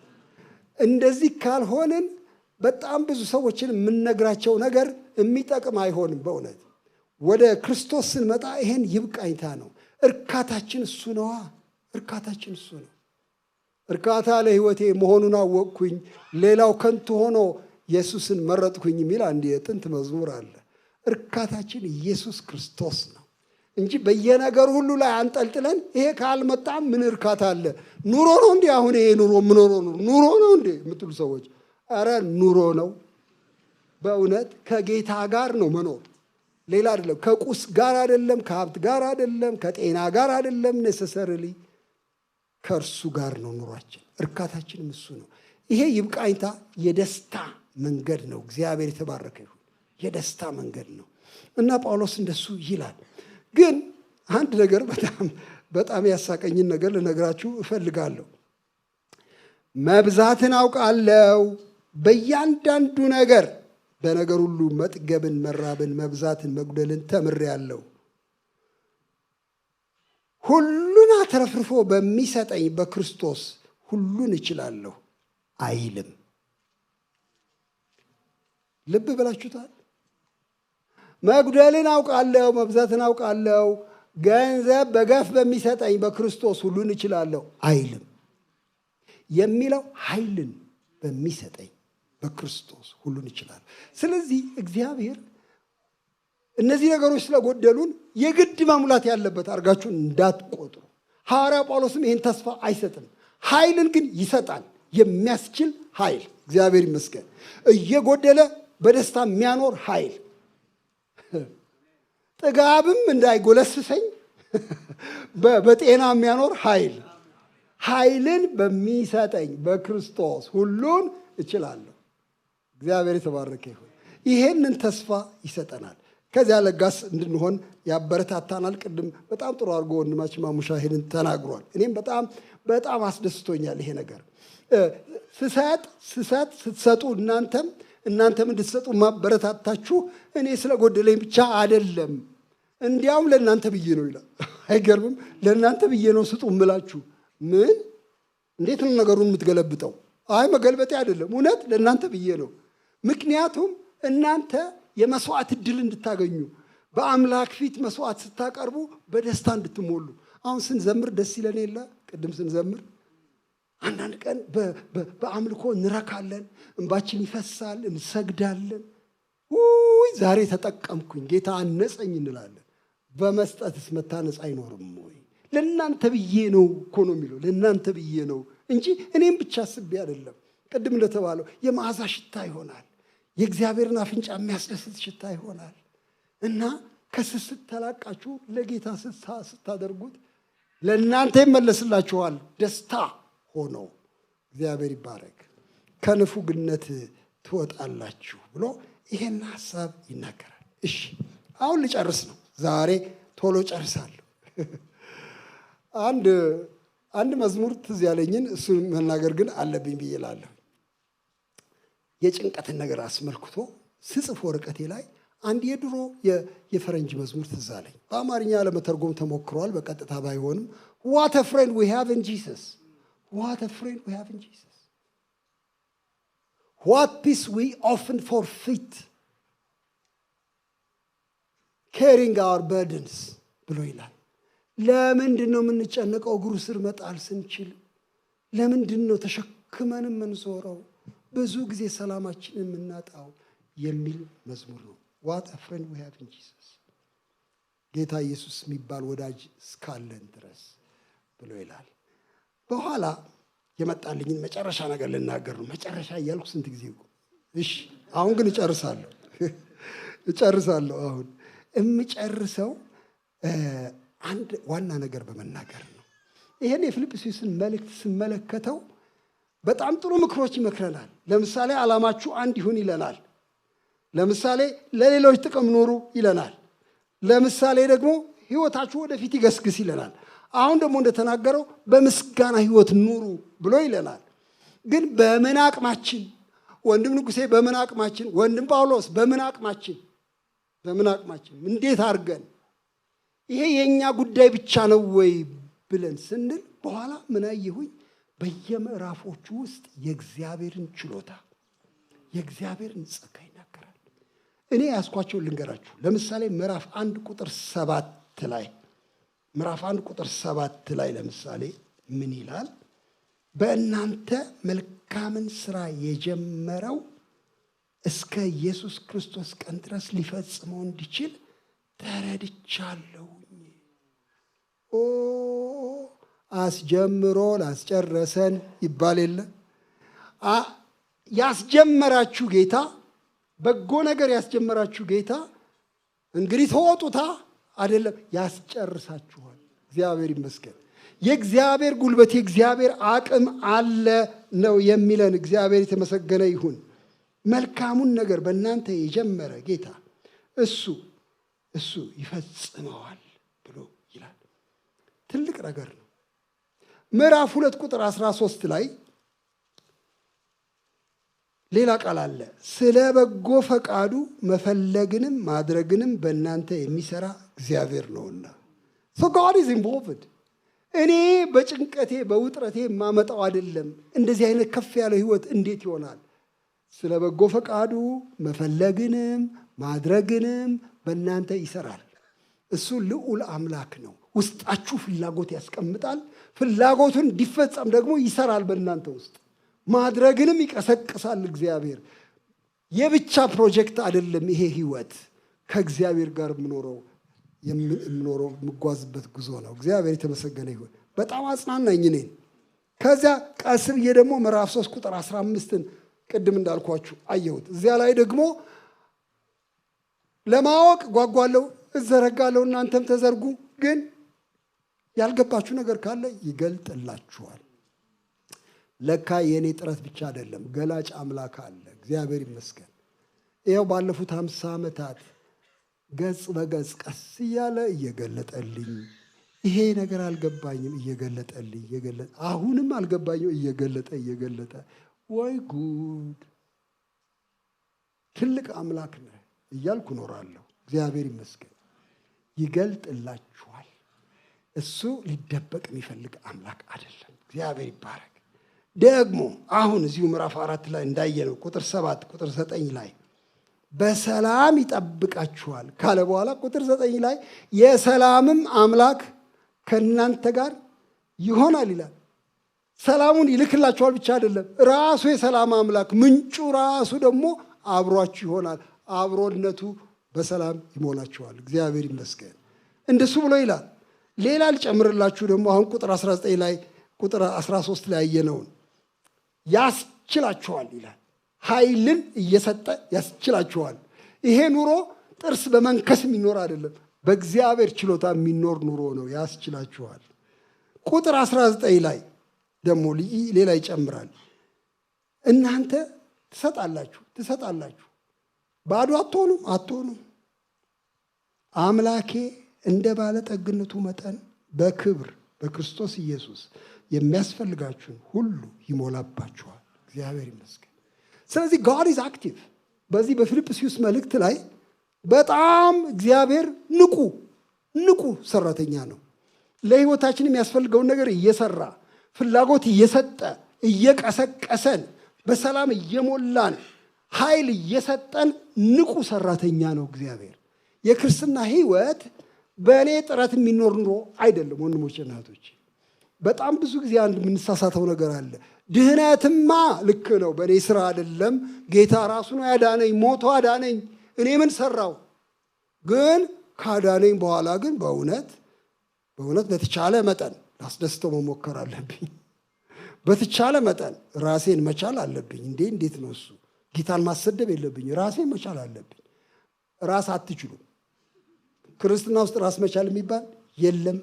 እንደዚህ ካልሆንን በጣም ብዙ ሰዎችን የምንነግራቸው ነገር የሚጠቅም አይሆንም። በእውነት ወደ ክርስቶስ ስንመጣ ይሄን ይብቃኝታ ነው። እርካታችን እሱ ነዋ። እርካታችን እሱ ነው። እርካታ ለሕይወቴ መሆኑን አወቅኩኝ፣ ሌላው ከንቱ ሆኖ ኢየሱስን መረጥኩኝ የሚል አንድ የጥንት መዝሙር አለ። እርካታችን ኢየሱስ ክርስቶስ ነው እንጂ በየነገር ሁሉ ላይ አንጠልጥለን ይሄ ካልመጣ ምን እርካታ አለ? ኑሮ ነው እንዴ? አሁን ይሄ ኑሮ ነው እንዴ የምትሉ ሰዎች፣ ኧረ ኑሮ ነው። በእውነት ከጌታ ጋር ነው መኖር፣ ሌላ አይደለም። ከቁስ ጋር አይደለም፣ ከሀብት ጋር አይደለም፣ ከጤና ጋር አይደለም። ኔሰሰርሊ ከእርሱ ጋር ነው ኑሯችን። እርካታችንም እሱ ነው። ይሄ ይብቃኝታ የደስታ መንገድ ነው። እግዚአብሔር የተባረከ ይሁን። የደስታ መንገድ ነው እና ጳውሎስ እንደሱ ይላል። ግን አንድ ነገር በጣም ያሳቀኝን ነገር ልነግራችሁ እፈልጋለሁ። መብዛትን አውቃለሁ፣ በእያንዳንዱ ነገር በነገር ሁሉ መጥገብን፣ መራብን፣ መብዛትን፣ መጉደልን ተምሬአለሁ። ሁሉን አትረፍርፎ በሚሰጠኝ በክርስቶስ ሁሉን እችላለሁ አይልም። ልብ ብላችሁታል? መጉደልን አውቃለሁ፣ መብዛትን አውቃለሁ፣ ገንዘብ በገፍ በሚሰጠኝ በክርስቶስ ሁሉን እችላለሁ አይልም። የሚለው ኃይልን በሚሰጠኝ በክርስቶስ ሁሉን እችላለሁ። ስለዚህ እግዚአብሔር እነዚህ ነገሮች ስለጎደሉን የግድ መሙላት ያለበት አድርጋችሁ እንዳትቆጥሩ። ሐዋርያ ጳውሎስም ይህን ተስፋ አይሰጥም። ኃይልን ግን ይሰጣል፣ የሚያስችል ኃይል። እግዚአብሔር ይመስገን። እየጎደለ በደስታ የሚያኖር ኃይል፣ ጥጋብም እንዳይጎለስሰኝ በጤና የሚያኖር ኃይል፣ ኃይልን በሚሰጠኝ በክርስቶስ ሁሉን እችላለሁ። እግዚአብሔር የተባረከ ይሁን። ይሄንን ተስፋ ይሰጠናል። ከዚያ ለጋስ እንድንሆን ያበረታታናል። ቅድም በጣም ጥሩ አድርጎ ወንድማችን ማሙሻ ይሄንን ተናግሯል። እኔም በጣም አስደስቶኛል ይሄ ነገር። ስትሰጡ እናንተም እንድትሰጡ ማበረታታችሁ እኔ ስለጎደለኝ ብቻ አይደለም፣ እንዲያውም ለእናንተ ብዬ ነው ይላል። አይገርምም? ለእናንተ ብዬ ነው ስጡ እምላችሁ። ምን እንዴት ነው ነገሩን የምትገለብጠው? አይ መገልበጤ አይደለም፣ እውነት ለእናንተ ብዬ ነው። ምክንያቱም እናንተ የመስዋዕት ዕድል እንድታገኙ፣ በአምላክ ፊት መስዋዕት ስታቀርቡ በደስታ እንድትሞሉ። አሁን ስንዘምር ደስ ይለን የለ? ቅድም ስንዘምር አንዳንድ ቀን በአምልኮ እንረካለን፣ እንባችን ይፈሳል፣ እንሰግዳለን። ውይ ዛሬ ተጠቀምኩኝ፣ ጌታ አነጸኝ እንላለን። በመስጠትስ መታነጽ አይኖርም ወይ? ለእናንተ ብዬ ነው እኮ ነው የሚለው። ለእናንተ ብዬ ነው እንጂ እኔም ብቻ አስቤ አይደለም። ቅድም እንደተባለው የመዓዛ ሽታ ይሆናል። የእግዚአብሔርን አፍንጫ የሚያስደስት ሽታ ይሆናል እና ከስስት ተላቃችሁ ለጌታ ስታደርጉት ለእናንተ ይመለስላችኋል ደስታ ሆኖ። እግዚአብሔር ይባረክ። ከንፉግነት ትወጣላችሁ ብሎ ይሄን ሐሳብ ይናገራል። እሺ አሁን ልጨርስ ነው ዛሬ፣ ቶሎ ጨርሳለሁ። አንድ መዝሙር ትዝ ያለኝን እሱን መናገር ግን አለብኝ ብዬ እላለሁ። የጭንቀትን ነገር አስመልክቶ ስጽፍ ወረቀቴ ላይ አንድ የድሮ የፈረንጅ መዝሙር ትዝ አለኝ። በአማርኛ ለመተርጎም ተሞክሯል፣ በቀጥታ ባይሆንም what a friend we have in Jesus, what a friend we have in Jesus, what peace we often forfeit carrying our burdens ብሎ ይላል። ለምንድን ነው የምንጨነቀው እግሩ ስር መጣል ስንችል? ለምንድን ነው ተሸክመን የምንዞረው ብዙ ጊዜ ሰላማችንን የምናጣው የሚል መዝሙር ነው። what a friend we have in Jesus፣ ጌታ ኢየሱስ የሚባል ወዳጅ እስካለን ድረስ ብሎ ይላል። በኋላ የመጣልኝን መጨረሻ ነገር ልናገር ነው። መጨረሻ እያልኩ ስንት ጊዜ እኮ። እሺ አሁን ግን እጨርሳለሁ። አሁን የምጨርሰው አንድ ዋና ነገር በመናገር ነው። ይሄን የፊልጵስዩስን መልእክት ስመለከተው በጣም ጥሩ ምክሮች ይመክረናል። ለምሳሌ ዓላማችሁ አንድ ይሁን ይለናል። ለምሳሌ ለሌሎች ጥቅም ኑሩ ይለናል። ለምሳሌ ደግሞ ሕይወታችሁ ወደፊት ይገስግስ ይለናል። አሁን ደግሞ እንደተናገረው በምስጋና ሕይወት ኑሩ ብሎ ይለናል። ግን በምን አቅማችን? ወንድም ንጉሴ በምን አቅማችን? ወንድም ጳውሎስ በምን አቅማችን? እንዴት አድርገን? ይሄ የኛ ጉዳይ ብቻ ነው ወይ ብለን ስንል በኋላ ምን አየሁኝ? በየምዕራፎቹ ውስጥ የእግዚአብሔርን ችሎታ የእግዚአብሔርን ጸጋ ይናገራል። እኔ ያስኳቸው ልንገራችሁ። ለምሳሌ ምዕራፍ 1 ቁጥር 7 ላይ ለምሳሌ ምን ይላል? በእናንተ መልካምን ስራ የጀመረው እስከ ኢየሱስ ክርስቶስ ቀን ድረስ ሊፈጽመው እንዲችል ተረድቻለሁ። አስጀምሮ ላስጨረሰን ይባል የለ? ያስጀመራችሁ ጌታ፣ በጎ ነገር ያስጀመራችሁ ጌታ እንግዲህ ተወጡታ አይደለም፣ ያስጨርሳችኋል። እግዚአብሔር ይመስገን። የእግዚአብሔር ጉልበት የእግዚአብሔር አቅም አለ ነው የሚለን። እግዚአብሔር የተመሰገነ ይሁን። መልካሙን ነገር በእናንተ የጀመረ ጌታ እሱ ይፈጽመዋል ብሎ ይላል። ትልቅ ነገር ነው። ምዕራፍ 2 ቁጥር 13 ላይ ሌላ ቃል አለ። ስለ በጎ ፈቃዱ መፈለግንም ማድረግንም በእናንተ የሚሰራ እግዚአብሔር ነውና። so God is involved። እኔ በጭንቀቴ በውጥረቴ የማመጣው አይደለም። እንደዚህ አይነት ከፍ ያለ ህይወት እንዴት ይሆናል? ስለ በጎ ፈቃዱ መፈለግንም ማድረግንም በእናንተ ይሰራል። እሱ ልዑል አምላክ ነው። ውስጣችሁ ፍላጎት ያስቀምጣል። ፍላጎቱን እንዲፈጸም ደግሞ ይሰራል በእናንተ ውስጥ። ማድረግንም ይቀሰቅሳል እግዚአብሔር። የብቻ ፕሮጀክት አይደለም ይሄ ህይወት። ከእግዚአብሔር ጋር የምጓዝበት ጉዞ ነው። እግዚአብሔር የተመሰገነ ይሁን። በጣም አጽናናኝ እኔን። ከዚያ ቀስ ብዬ ደግሞ ምዕራፍ 3 ቁጥር 15ን ቅድም እንዳልኳችሁ አየሁት። እዚያ ላይ ደግሞ ለማወቅ ጓጓለሁ፣ እዘረጋለሁ፣ እናንተም ተዘርጉ፣ ግን ያልገባችሁ ነገር ካለ ይገልጥላችኋል። ለካ የእኔ ጥረት ብቻ አይደለም፣ ገላጭ አምላክ አለ። እግዚአብሔር ይመስገን። ይኸው ባለፉት 50 ዓመታት ገጽ በገጽ ቀስ እያለ እየገለጠልኝ፣ ይሄ ነገር አልገባኝም እየገለጠልኝ፣ አሁንም አልገባኝም እየገለጠ ወይ ጉድ ትልቅ አምላክ ነህ እያልኩ እኖራለሁ። እግዚአብሔር ይመስገን። ይገልጥላችኋል። እሱ ሊደበቅ የሚፈልግ አምላክ አይደለም። እግዚአብሔር ይባረክ። ደግሞ አሁን እዚሁ ምዕራፍ 4 ላይ እንዳየነው ቁጥር 7 ቁጥር 9 ላይ በሰላም ይጠብቃችኋል ካለ በኋላ ቁጥር 9 ላይ የሰላምም አምላክ ከእናንተ ጋር ይሆናል ይላል። ሰላሙን ይልክላችኋል ብቻ አይደለም፣ ራሱ የሰላም አምላክ ምንጩ ራሱ ደግሞ አብሯችሁ ይሆናል። አብሮነቱ በሰላም ይሞላችኋል። እግዚአብሔር ይመስገን። እንደሱ ብሎ ይላል። ሌላ ልጨምርላችሁ ደግሞ አሁን ቁጥር 19 ላይ ቁጥር 13 ላይ ያየነውን ያስችላችኋል ይላል። ኃይልን እየሰጠ ያስችላችኋል። ይሄ ኑሮ ጥርስ በመንከስ የሚኖር አይደለም፣ በእግዚአብሔር ችሎታ የሚኖር ኑሮ ነው። ያስችላችኋል። ቁጥር 19 ላይ ደግሞ ሌላ ይጨምራል። እናንተ ትሰጣላችሁ፣ ባዶ አትሆኑም። አምላኬ እንደ ባለጠግነቱ መጠን በክብር በክርስቶስ ኢየሱስ የሚያስፈልጋችሁን ሁሉ ይሞላባችኋል። እግዚአብሔር ይመስገን። ስለዚህ ጋድ ኢዝ አክቲቭ። በዚህ በፊልጵስዩስ መልእክት ላይ በጣም እግዚአብሔር ንቁ ሰራተኛ ነው። ለህይወታችን የሚያስፈልገውን ነገር እየሰራ ፍላጎት እየሰጠ እየቀሰቀሰን በሰላም እየሞላን ኃይል እየሰጠን ንቁ ሰራተኛ ነው እግዚአብሔር። የክርስትና ህይወት በእኔ ጥረት የሚኖር ኑሮ አይደለም ወንድሞቼ እና እህቶቼ። በጣም ብዙ ጊዜ አንድ የምንሳሳተው ነገር አለ። ድህነትማ ልክ ነው፣ በእኔ ስራ አይደለም፣ ጌታ ራሱ ነው ያዳነኝ፣ ሞቶ አዳነኝ፣ እኔ ምን ሰራው? ግን ካዳነኝ በኋላ ግን በእውነት በተቻለ መጠን ላስደስተው መሞከር አለብኝ። በተቻለ መጠን ራሴን መቻል አለብኝ። እንዴት ነው እሱ? ጌታን ማሰደብ የለብኝ፣ ራሴን መቻል አለብኝ። ራስ አትችሉም። ክርስትና ውስጥ ራስ መቻል የሚባል የለም።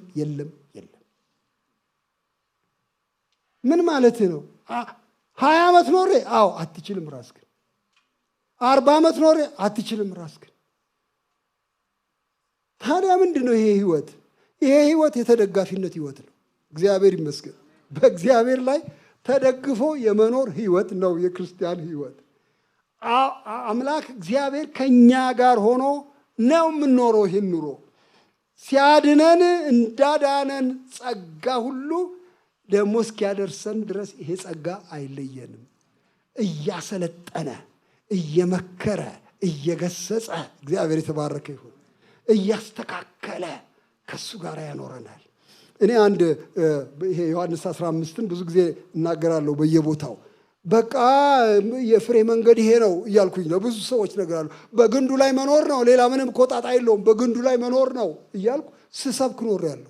ምን ማለት ነው? 20 ዓመት ኖሬ አትችልም ራስህን። 40 ዓመት ኖሬ አትችልም ራስህን። ታዲያ ምንድን ነው ይሄ ህይወት? ይሄ ህይወት የተደጋፊነት ህይወት ነው። እግዚአብሔር ይመስገን። በእግዚአብሔር ላይ ተደግፎ የመኖር ህይወት ነው የክርስቲያን ህይወት። አምላክ እግዚአብሔር ከኛ ጋር ሆኖ ነው የምንኖረው። ይህን ኑሮ ሲያድነን እንዳዳነን ጸጋ ሁሉ ደግሞ እስኪያደርሰን ድረስ ይሄ ጸጋ አይለየንም። እያሰለጠነ እየመከረ እየገሰጸ እግዚአብሔር የተባረከ ይሁን፣ እያስተካከለ ከሱ ጋር ያኖረናል። እኔ አንድ ይሄ ዮሐንስ 15ን ብዙ ጊዜ እናገራለሁ በየቦታው። በቃ የፍሬ መንገድ ይሄ ነው እያልኩኝ ነው ብዙ ሰዎች ነገራሉ። በግንዱ ላይ መኖር ነው፣ ሌላ ምንም ኮጣጣ የለውም፣ በግንዱ ላይ መኖር ነው እያልኩ ስሰብክ ኖሬያለሁ።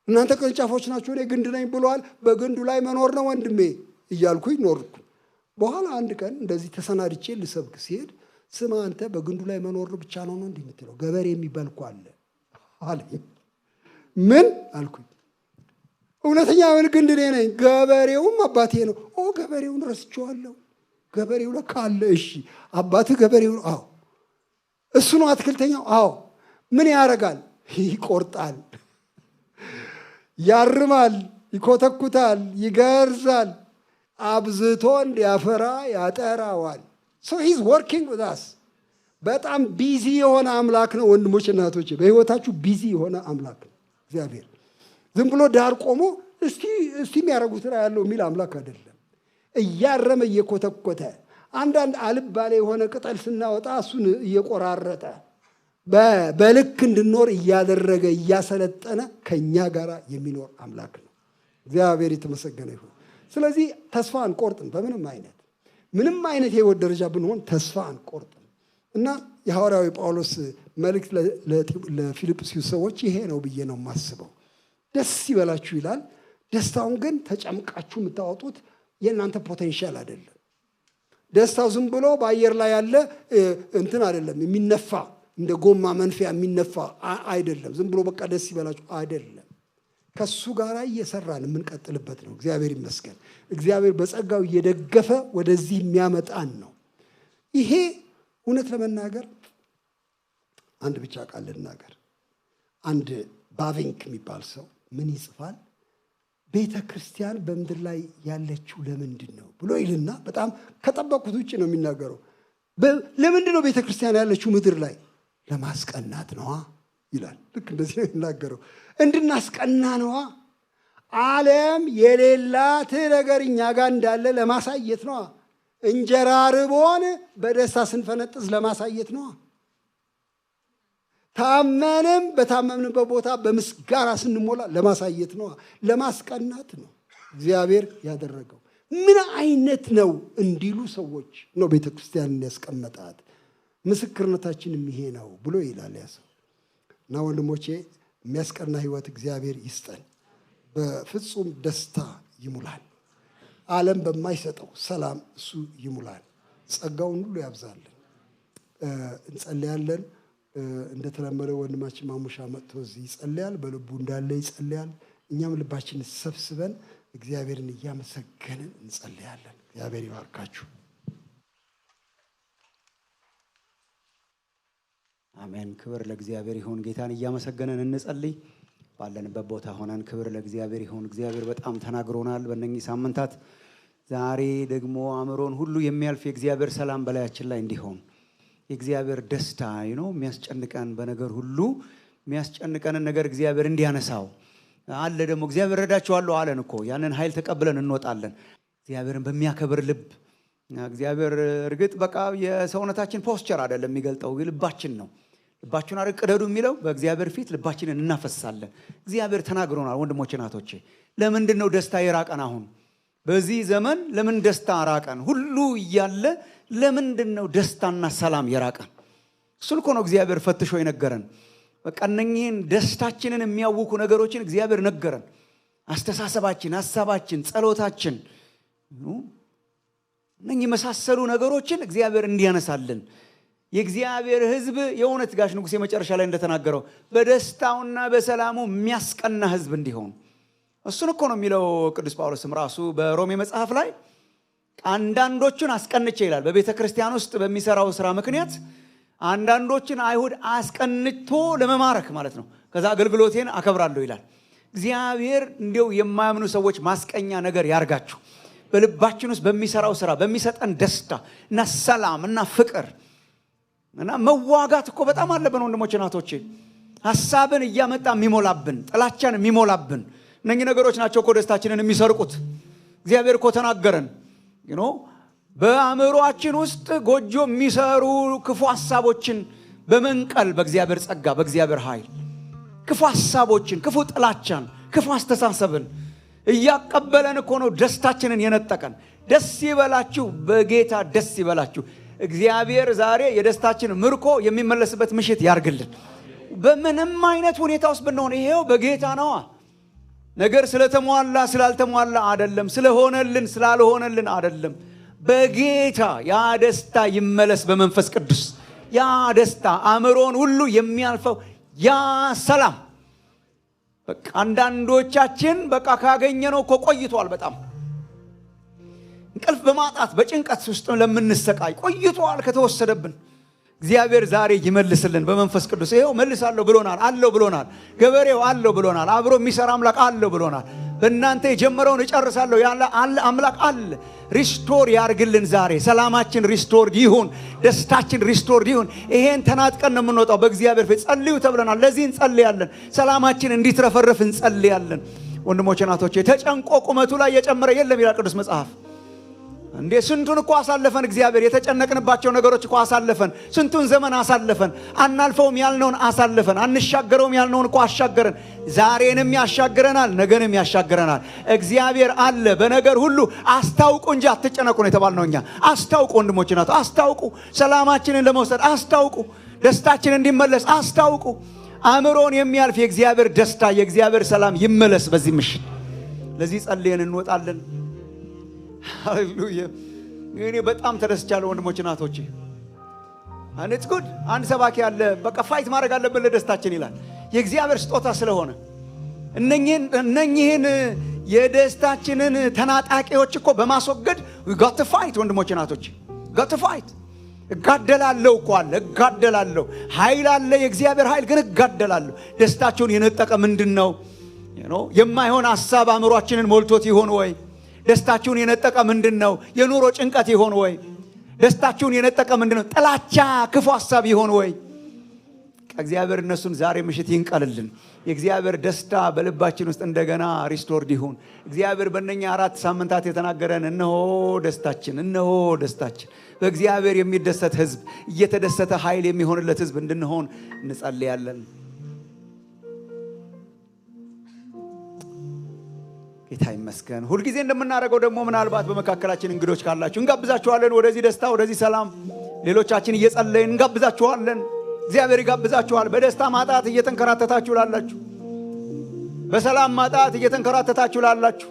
እናንተ ቅርንጫፎች ናችሁ፣ እኔ ግንድ ነኝ ብለዋል። በግንዱ ላይ መኖር ነው ወንድሜ እያልኩኝ ኖርኩ። በኋላ አንድ ቀን እንደዚህ ተሰናድቼ ልሰብክ ሲሄድ ስማ አንተ በግንዱ ላይ መኖር ብቻ ነው እንዲህ የምትለው? ገበሬ የሚባል እኮ አለ አለኝ። ምን አልኩኝ? እውነተኛ ግንድ እኔ ነኝ፣ ገበሬውም አባቴ ነው። ገበሬውን ረስቼዋለሁ። ገበሬው ለካ አለ። እሺ አባትህ ገበሬው? አዎ። እሱ ነው አትክልተኛው? አዎ። ምን ያደርጋል? ይቆርጣል፣ ያርማል፣ ይኮተኩታል፣ ይገርዛል፣ አብዝቶ እንዲያፈራ ያጠራዋል። so he's working with us። በጣም ቢዚ የሆነ አምላክ ነው ወንድሞች እና እህቶቼ። በህይወታችሁ ቢዚ የሆነ አምላክ ነው እግዚአብሔር። ዝም ብሎ ዳር ቆሞ እስቲ የሚያደርጉት ላይ ያለው የሚል አምላክ አይደለም። እያረመ እየኮተኮተ አንዳንድ አልባሌ የሆነ ቅጠል ስናወጣ እሱን እየቆራረጠ በልክ እንድንኖር እያደረገ እያሰለጠነ ከኛ ጋር የሚኖር አምላክ ነው። እግዚአብሔር የተመሰገነ ይሁን። ስለዚህ ተስፋ አንቆርጥም። ምንም አይነት የህይወት ደረጃ ብንሆን ተስፋ አንቆርጥም። እና የሐዋርያው ጳውሎስ መልእክት ለፊልጵስዩስ ሰዎች ይሄ ነው ብዬ ነው የማስበው። ደስ ይበላችሁ ይላል። ደስታውን ግን ተጨምቃችሁ የምታወጡት የእናንተ ፖቴንሻል አይደለም። ደስታው ዝም ብሎ በአየር ላይ ያለ እንትን አይደለም፣ የሚነፋ እንደ ጎማ መንፊያ የሚነፋ አይደለም። ዝም ብሎ በቃ ደስ ይበላችሁ አይደለም። ከሱ ጋር እየሰራን የምንቀጥልበት ነው። እግዚአብሔር ይመስገን። እግዚአብሔር በጸጋው እየደገፈ ወደዚህ የሚያመጣን ነው። ይሄ እውነት ለመናገር አንድ ብቻ ቃል ልናገር። አንድ ባቬንክ የሚባል ሰው ምን ይጽፋል? ቤተ ክርስቲያን በምድር ላይ ያለችው ለምንድን ነው ብሎ ይልና በጣም ከጠበቁት ውጭ ነው የሚናገረው። ለምንድን ነው ቤተ ክርስቲያን ያለችው ምድር ላይ? ለማስቀናት ነዋ ይላል። ልክ እንደዚህ ነው የሚናገረው። እንድናስቀና ነዋ። ዓለም የሌላት ነገር እኛ ጋር እንዳለ ለማሳየት ነዋ። እንጀራ ርቦን በደስታ ስንፈነጥዝ ለማሳየት ነዋ። ታመንም በታመምንበት ቦታ በምስጋና ስንሞላ ለማሳየት ነዋ። ለማስቀናት ነው እግዚአብሔር ያደረገው። ምን አይነት ነው እንዲሉ ሰዎች ነው ቤተክርስቲያን ያስቀመጣት። ምስክርነታችንም ይሄ ነው ብሎ ይላል ያ ሰው። እና ወንድሞቼ የሚያስቀና ህይወት እግዚአብሔር ይስጠን፣ በፍጹም ደስታ ይሙላል። ዓለም በማይሰጠው ሰላም እሱ ይሙላል፣ ጸጋውን ሁሉ ያብዛልን። እንጸልያለን። እንደተለመደው ወንድማችን ማሙሻ መጥቶ እዚህ ይጸልያል፣ በልቡ እንዳለ ይጸልያል። እኛም ልባችንን ሰብስበን እግዚአብሔርን እያመሰገንን እንጸልያለን። እግዚአብሔር ይባርካችሁ። አሜን። ክብር ለእግዚአብሔር ይሁን። ጌታን እያመሰገንን እንጸልይ። ባለንበት ቦታ ሆነን ክብር ለእግዚአብሔር ይሁን። እግዚአብሔር በጣም ተናግሮናል በእነኚህ ሳምንታት። ዛሬ ደግሞ አእምሮን ሁሉ የሚያልፍ የእግዚአብሔር ሰላም በላያችን ላይ እንዲሆን የእግዚአብሔር ደስታ የሚያስጨንቀን በነገር ሁሉ የሚያስጨንቀንን ነገር እግዚአብሔር እንዲያነሳው አለ። ደግሞ እግዚአብሔር ረዳችኋለሁ አለን እኮ። ያንን ኃይል ተቀብለን እንወጣለን እግዚአብሔርን በሚያከብር ልብ። እግዚአብሔር እርግጥ በቃ የሰውነታችን ፖስቸር አይደለም የሚገልጠው፣ ልባችን ነው። ልባችሁን አርቅ ቅደዱ የሚለው በእግዚአብሔር ፊት ልባችንን እናፈሳለን። እግዚአብሔር ተናግሮናል። ወንድሞቼ ናቶቼ፣ ለምንድን ነው ደስታ የራቀን? አሁን በዚህ ዘመን ለምን ደስታ ራቀን? ሁሉ እያለ ለምንድን ነው ደስታና ሰላም የራቀን? እሱን እኮ ነው እግዚአብሔር ፈትሾ የነገረን። በቃ እነኚህን ደስታችንን የሚያውኩ ነገሮችን እግዚአብሔር ነገረን። አስተሳሰባችን፣ ሐሳባችን፣ ጸሎታችን፣ እነኚህ መሳሰሉ ነገሮችን እግዚአብሔር እንዲያነሳልን የእግዚአብሔር ሕዝብ የእውነት ጋሽ ንጉሴ መጨረሻ ላይ እንደተናገረው በደስታውና በሰላሙ የሚያስቀና ሕዝብ እንዲሆን እሱን እኮ ነው የሚለው ቅዱስ ጳውሎስም ራሱ በሮሜ መጽሐፍ ላይ አንዳንዶቹን አስቀንቼ ይላል። በቤተ ክርስቲያን ውስጥ በሚሰራው ስራ ምክንያት አንዳንዶችን አይሁድ አስቀንቶ ለመማረክ ማለት ነው። ከዛ አገልግሎቴን አከብራለሁ ይላል። እግዚአብሔር እንዲው የማያምኑ ሰዎች ማስቀኛ ነገር ያርጋችሁ። በልባችን ውስጥ በሚሰራው ስራ በሚሰጠን ደስታ እና ሰላም እና ፍቅር እና መዋጋት እኮ በጣም አለብን ወንድሞቼ ናቶቼ። ሐሳብን እያመጣ የሚሞላብን፣ ጥላቻን የሚሞላብን እነኚህ ነገሮች ናቸው እኮ ደስታችንን የሚሰርቁት። እግዚአብሔር እኮ ተናገረን። በአእምሮአችን ውስጥ ጎጆ የሚሰሩ ክፉ ሐሳቦችን በመንቀል በእግዚአብሔር ጸጋ በእግዚአብሔር ኃይል ክፉ ሐሳቦችን፣ ክፉ ጥላቻን፣ ክፉ አስተሳሰብን እያቀበለን እኮ ነው ደስታችንን የነጠቀን። ደስ ይበላችሁ፣ በጌታ ደስ ይበላችሁ። እግዚአብሔር ዛሬ የደስታችን ምርኮ የሚመለስበት ምሽት ያርግልን። በምንም አይነት ሁኔታ ውስጥ ብንሆን ይሄው በጌታ ነዋ። ነገር ስለተሟላ ስላልተሟላ አይደለም፣ ስለሆነልን ስላልሆነልን አይደለም። በጌታ ያ ደስታ ይመለስ በመንፈስ ቅዱስ። ያ ደስታ አእምሮን ሁሉ የሚያልፈው ያ ሰላም በቃ አንዳንዶቻችን በቃ ካገኘነው እኮ ቆይቷል። በጣም እንቅልፍ በማጣት በጭንቀት ውስጥ ለምንሰቃይ ቆይቷል ከተወሰደብን። እግዚአብሔር ዛሬ ይመልስልን በመንፈስ ቅዱስ። ይሄው መልሳለሁ ብሎናል፣ አለው ብሎናል። ገበሬው አለው ብሎናል። አብሮ የሚሰራ አምላክ አለው ብሎናል። በእናንተ የጀመረውን እጨርሳለሁ ያለ አምላክ አለ። ሪስቶር ያርግልን ዛሬ። ሰላማችን ሪስቶር ይሁን፣ ደስታችን ሪስቶር ይሁን። ይሄን ተናጥቀን ነው የምንወጣው በእግዚአብሔር ፊት። ጸልዩ ተብለናል፣ ለዚህ እንጸልያለን። ሰላማችን እንዲትረፈረፍ እንጸልያለን። ወንድሞቼ ናቶቼ፣ ተጨንቆ ቁመቱ ላይ የጨመረ የለም ይላል ቅዱስ መጽሐፍ። እንዴ ስንቱን እኮ አሳለፈን እግዚአብሔር። የተጨነቅንባቸው ነገሮች እኮ አሳለፈን። ስንቱን ዘመን አሳለፈን። አናልፈውም ያልነውን አሳለፈን። አንሻገረውም ያልነውን እኮ አሻገረን። ዛሬንም ያሻግረናል፣ ነገንም ያሻግረናል። እግዚአብሔር አለ በነገር ሁሉ። አስታውቁ እንጂ አትጨነቁ ነው የተባልነው እኛ። አስታውቁ ወንድሞቼ ናቶ፣ አስታውቁ። ሰላማችንን ለመውሰድ አስታውቁ። ደስታችን እንዲመለስ አስታውቁ። አእምሮን የሚያልፍ የእግዚአብሔር ደስታ የእግዚአብሔር ሰላም ይመለስ በዚህ ምሽት። ለዚህ ጸልየን እንወጣለን። ሃሌሉያ። እኔ በጣም ተደስቻለሁ ወንድሞቼ ናቶቼ። አንድ ጉድ አንድ ሰባኪ ያለ በቃ ፋይት ማድረግ አለብን ለደስታችን ይላል። የእግዚአብሔር ስጦታ ስለሆነ እነኚህን የደስታችንን ተናጣቂዎች እኮ በማስወገድ got to fight ወንድሞቼ ናቶቼ፣ got to fight። እጋደላለሁ እኮ አለ፣ እጋደላለሁ። ኃይል አለ፣ የእግዚአብሔር ኃይል ግን እጋደላለሁ። ደስታቸውን የነጠቀ ምንድነው? የማይሆን ሐሳብ አእምሮአችንን ሞልቶት ይሆን ወይ? ደስታችሁን የነጠቀ ምንድነው? የኑሮ ጭንቀት ይሆን ወይ? ደስታችሁን የነጠቀ ምንድነው? ጥላቻ፣ ክፉ ሐሳብ ይሆን ወይ? እግዚአብሔር እነሱን ዛሬ ምሽት ይንቀልልን። የእግዚአብሔር ደስታ በልባችን ውስጥ እንደገና ሪስቶርድ ይሁን። እግዚአብሔር በእነኛ 4 ሳምንታት የተናገረን እነሆ ደስታችን፣ እነሆ ደስታችን። በእግዚአብሔር የሚደሰት ሕዝብ፣ እየተደሰተ ኃይል የሚሆንለት ሕዝብ እንድንሆን እንጸልያለን። ጌታ ይመስገን። ሁልጊዜ እንደምናደርገው ደግሞ ምናልባት በመካከላችን እንግዶች ካላችሁ እንጋብዛችኋለን ወደዚህ ደስታ፣ ወደዚህ ሰላም። ሌሎቻችን እየጸለይን እንጋብዛችኋለን። እግዚአብሔር ይጋብዛችኋል። በደስታ ማጣት እየተንከራተታችሁ ላላችሁ፣ በሰላም ማጣት እየተንከራተታችሁ ላላችሁ፣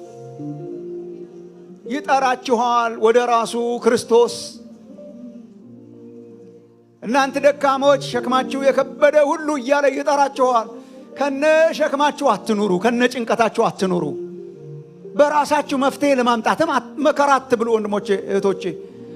ይጠራችኋል ወደ ራሱ ክርስቶስ። እናንተ ደካሞች ሸክማችሁ የከበደ ሁሉ እያለ ይጠራችኋል። ከነ ሸክማችሁ አትኑሩ፣ ከነ ጭንቀታችሁ አትኑሩ። በራሳችሁ መፍትሄ ለማምጣትም መከራ አትብሉ። ወንድሞቼ እህቶቼ፣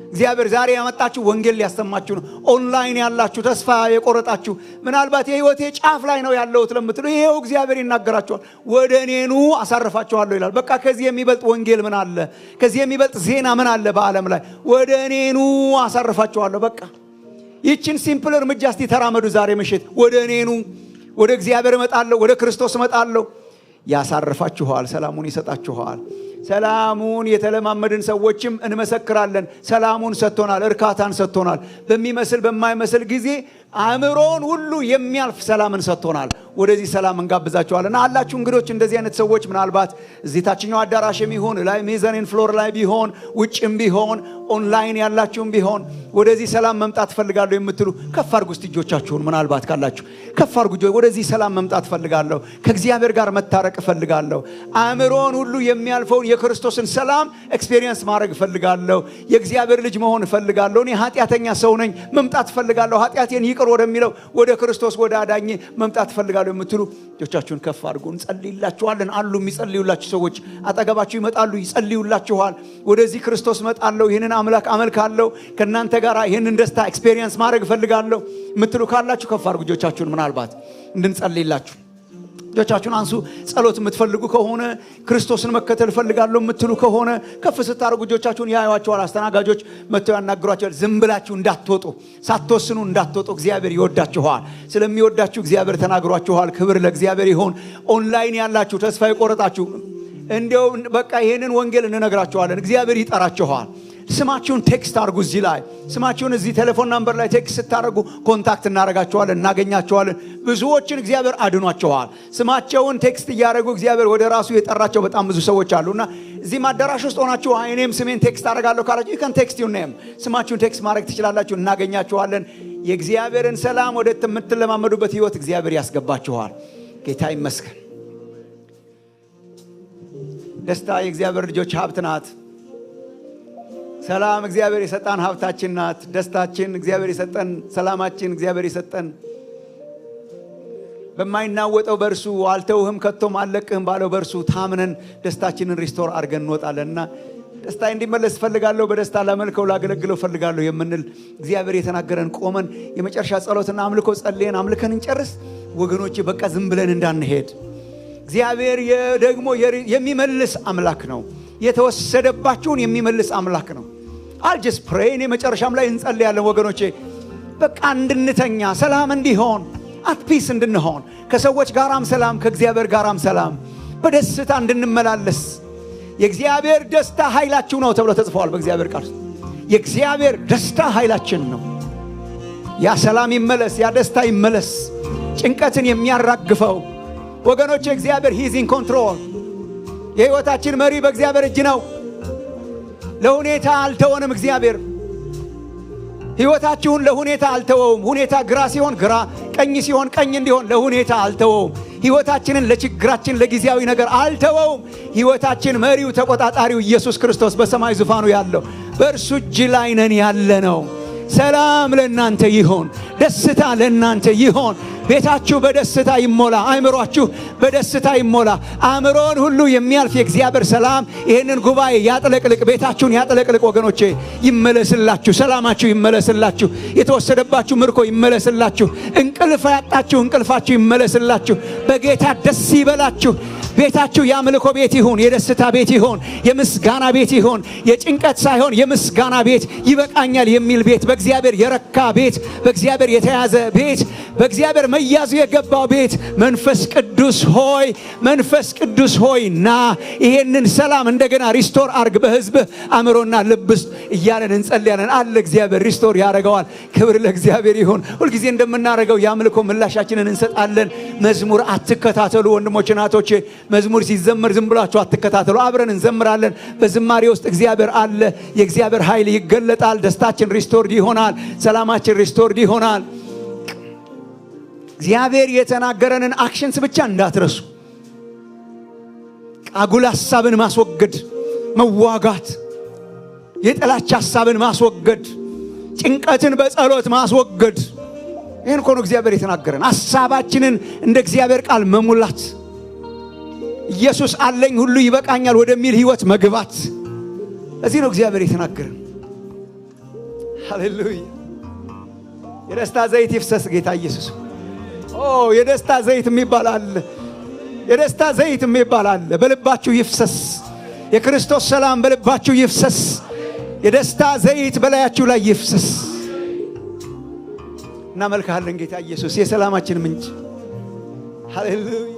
እግዚአብሔር ዛሬ ያመጣችሁ ወንጌል ሊያስተማችሁ ነው። ኦንላይን ያላችሁ ተስፋ የቆረጣችሁ ምናልባት የህይወቴ ጫፍ ላይ ነው ያለሁት ለምትሉ ይሄው እግዚአብሔር ይናገራችኋል። ወደ እኔ ኑ አሳርፋችኋለሁ ይላል። በቃ ከዚህ የሚበልጥ ወንጌል ምን አለ? ከዚህ የሚበልጥ ዜና ምን አለ በዓለም ላይ? ወደ እኔ ኑ አሳርፋችኋለሁ። በቃ ይችን ሲምፕል እርምጃ እስቲ ተራመዱ ዛሬ ምሽት። ወደ እኔ ኑ፣ ወደ እግዚአብሔር እመጣለሁ፣ ወደ ክርስቶስ እመጣለሁ። ያሳርፋችኋል፣ ሰላሙን ይሰጣችኋል። ሰላሙን የተለማመድን ሰዎችም እንመሰክራለን። ሰላሙን ሰጥቶናል፣ እርካታን ሰጥቶናል። በሚመስል በማይመስል ጊዜ አእምሮን ሁሉ የሚያልፍ ሰላምን ሰጥቶናል። ወደዚህ ሰላም እንጋብዛችኋልና አላችሁ እንግዶች፣ እንደዚህ አይነት ሰዎች ምናልባት እዚህ ታችኛው አዳራሽም ይሁን ላይ ሜዛኒን ፍሎር ላይ ቢሆን ውጭም ቢሆን ኦንላይን ያላችሁም ቢሆን ወደዚህ ሰላም መምጣት ፈልጋለሁ የምትሉ ከፍ አድርጉ እስቲ እጆቻችሁን። ምናልባት ካላችሁ ከፍ አድርጉ። ወደዚህ ሰላም መምጣት ፈልጋለሁ፣ ከእግዚአብሔር ጋር መታረቅ ፈልጋለሁ፣ አእምሮን ሁሉ የሚያልፈውን የክርስቶስን ሰላም ኤክስፔሪየንስ ማድረግ ፈልጋለሁ፣ የእግዚአብሔር ልጅ መሆን ፈልጋለሁ፣ እኔ ኃጢአተኛ ሰው ነኝ መምጣት ፈልጋለሁ፣ ኃጢአቴን ይቅር ወደሚለው ወደ ክርስቶስ ወደ አዳኝ መምጣት ፈልጋለሁ የምትሉ እጆቻችሁን ከፍ አድርጉ። እንጸልይላችኋለን። አሉ የሚጸልዩላችሁ ሰዎች አጠገባችሁ ይመጣሉ፣ ይጸልዩላችኋል። ወደዚህ ክርስቶስ እመጣለሁ፣ ይህንን አምላክ አመልካለሁ፣ ከእናንተ ጋር ይህንን ደስታ ኤክስፔሪየንስ ማድረግ ፈልጋለሁ የምትሉ ካላችሁ ከፍ አድርጉ እጆቻችሁን። ምናልባት እንድንጸልይላችሁ እጆቻችሁን አንሱ። ጸሎት የምትፈልጉ ከሆነ ክርስቶስን መከተል ፈልጋለሁ የምትሉ ከሆነ ከፍ ስታደርጉ እጆቻችሁን ያዩዋችኋል። አስተናጋጆች መጥተው ያናግሯችኋል። ዝም ብላችሁ እንዳትወጡ፣ ሳትወስኑ እንዳትወጡ። እግዚአብሔር ይወዳችኋል። ስለሚወዳችሁ እግዚአብሔር ተናግሯችኋል። ክብር ለእግዚአብሔር ይሁን። ኦንላይን ያላችሁ ተስፋ የቆረጣችሁ እንዲያው በቃ ይሄንን ወንጌል እንነግራችኋለን። እግዚአብሔር ይጠራችኋል። ስማችሁን ቴክስት አድርጉ። እዚህ ላይ ስማችሁን እዚህ ቴሌፎን ናምበር ላይ ቴክስት ስታደርጉ ኮንታክት እናደርጋችኋለን፣ እናገኛችኋለን። ብዙዎችን እግዚአብሔር አድኗችኋል። ስማቸውን ቴክስት እያደረጉ እግዚአብሔር ወደ ራሱ የጠራቸው በጣም ብዙ ሰዎች አሉና እዚህ አዳራሽ ውስጥ ሆናችሁ እኔም ስሜን ቴክስት አደርጋለሁ ካላችሁ you can text your name ስማችሁን ቴክስት ማድረግ ትችላላችሁ፣ እናገኛችኋለን። የእግዚአብሔርን ሰላም ወደ የምትለማመዱበት ህይወት እግዚአብሔር ያስገባችኋል። ጌታ ይመስገን። ደስታ የእግዚአብሔር ልጆች ሀብት ናት። ሰላም እግዚአብሔር የሰጠን ሀብታችን ናት። ደስታችን እግዚአብሔር የሰጠን፣ ሰላማችን እግዚአብሔር የሰጠን በማይናወጠው በርሱ አልተውህም ከቶም አልለቅህም ባለው በርሱ ታምነን ደስታችንን ሪስቶር አድርገን እንወጣለንና ደስታ እንዲመለስ ፈልጋለሁ፣ በደስታ ላመልከው ላገለግለው ፈልጋለሁ የምንል እግዚአብሔር የተናገረን ቆመን የመጨረሻ ጸሎትና አምልኮ ጸልየን አምልከን እንጨርስ ወገኖቼ። በቃ ዝም ብለን እንዳንሄድ እግዚአብሔር ደግሞ የሚመልስ አምላክ ነው። የተወሰደባችሁን የሚመልስ አምላክ ነው። I'll just pray። እኔ መጨረሻም ላይ እንጸልያለን ወገኖቼ። በቃ እንድንተኛ፣ ሰላም እንዲሆን፣ አት ፒስ እንድንሆን፣ ከሰዎች ጋራም ሰላም ከእግዚአብሔር ጋራም ሰላም፣ በደስታ እንድንመላለስ። የእግዚአብሔር ደስታ ኃይላችሁ ነው ተብሎ ተጽፏል በእግዚአብሔር ቃል። የእግዚአብሔር ደስታ ኃይላችን ነው። ያ ሰላም ይመለስ፣ ያ ደስታ ይመለስ። ጭንቀትን የሚያራግፈው ወገኖቼ እግዚአብሔር ሂዝ ኢን ኮንትሮል። የህይወታችን መሪ በእግዚአብሔር እጅ ነው። ለሁኔታ አልተወንም። እግዚአብሔር ህይወታችሁን ለሁኔታ አልተወውም። ሁኔታ ግራ ሲሆን ግራ፣ ቀኝ ሲሆን ቀኝ እንዲሆን ለሁኔታ አልተወውም። ህይወታችንን ለችግራችን ለጊዜያዊ ነገር አልተወውም። ህይወታችን መሪው ተቆጣጣሪው ኢየሱስ ክርስቶስ በሰማይ ዙፋኑ ያለው በእርሱ እጅ ላይ ነን ያለ ነው። ሰላም ለእናንተ ይሆን፣ ደስታ ለእናንተ ይሆን። ቤታችሁ በደስታ ይሞላ፣ አእምሮአችሁ በደስታ ይሞላ። አእምሮን ሁሉ የሚያልፍ የእግዚአብሔር ሰላም ይህንን ጉባኤ ያጥለቅልቅ፣ ቤታችሁን ያጥለቅልቅ። ወገኖቼ ይመለስላችሁ፣ ሰላማችሁ ይመለስላችሁ፣ የተወሰደባችሁ ምርኮ ይመለስላችሁ፣ እንቅልፍ ያጣችሁ እንቅልፋችሁ ይመለስላችሁ። በጌታ ደስ ይበላችሁ። ቤታችሁ የአምልኮ ቤት ይሁን፣ የደስታ ቤት ይሁን፣ የምስጋና ቤት ይሁን። የጭንቀት ሳይሆን የምስጋና ቤት፣ ይበቃኛል የሚል ቤት፣ በእግዚአብሔር የረካ ቤት፣ በእግዚአብሔር የተያዘ ቤት፣ በእግዚአብሔር መያዙ የገባው ቤት። መንፈስ ቅዱስ ሆይ፣ መንፈስ ቅዱስ ሆይ ና ይሄንን ሰላም እንደገና ሪስቶር አርግ በህዝብህ አእምሮና ልብ ውስጥ እያለን እንጸልያለን። አለ እግዚአብሔር ሪስቶር ያደርገዋል። ክብር ለእግዚአብሔር ይሁን። ሁልጊዜ እንደምናደርገው የአምልኮ ምላሻችንን እንሰጣለን። መዝሙር አትከታተሉ ወንድሞች እናቶቼ። መዝሙር ሲዘመር ዝም ብላችሁ አትከታተሉ። አብረን እንዘምራለን። በዝማሬ ውስጥ እግዚአብሔር አለ። የእግዚአብሔር ኃይል ይገለጣል። ደስታችን ሪስቶርድ ይሆናል። ሰላማችን ሪስቶርድ ይሆናል። እግዚአብሔር የተናገረንን አክሽንስ ብቻ እንዳትረሱ። አጉል ሐሳብን ማስወገድ፣ መዋጋት፣ የጥላቻ ሐሳብን ማስወገድ፣ ጭንቀትን በጸሎት ማስወገድ። ይህን እኮ ነው እግዚአብሔር የተናገረን። ሐሳባችንን እንደ እግዚአብሔር ቃል መሙላት፣ ኢየሱስ አለኝ ሁሉ ይበቃኛል ወደሚል ህይወት መግባት። ለዚህ ነው እግዚአብሔር የተናገረን። ሃሌሉያ! የደስታ ዘይት ይፍሰስ ጌታ ኢየሱስ። የደስታ ዘይት የሚባል አለ። የደስታ ዘይት የሚባል አለ። በልባችሁ ይፍሰስ። የክርስቶስ ሰላም በልባችሁ ይፍሰስ። የደስታ ዘይት በላያችሁ ላይ ይፍሰስ። እናመልክሃለን ጌታ ኢየሱስ፣ የሰላማችን ምንጭ። ሃሌሉያ!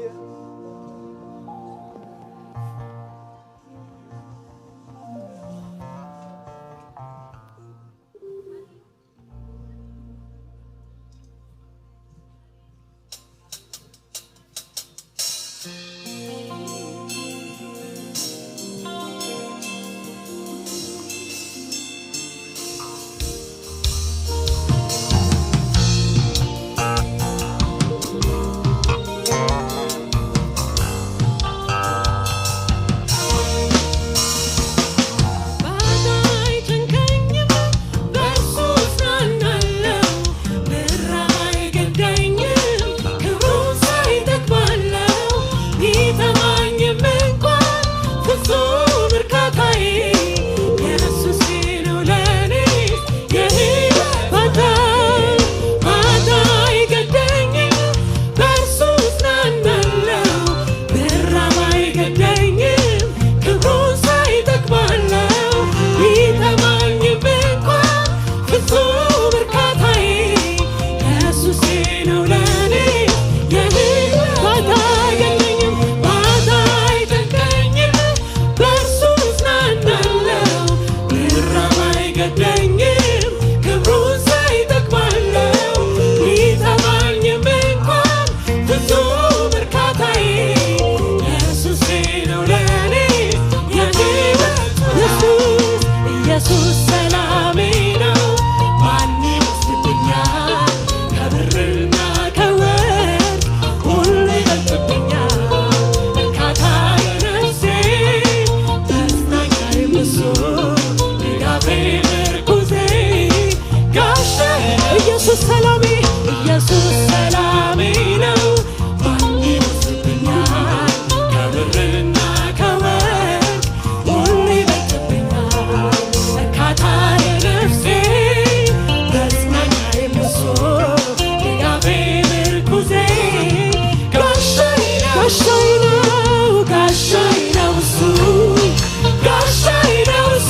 ጋሻዬ ነው እሱ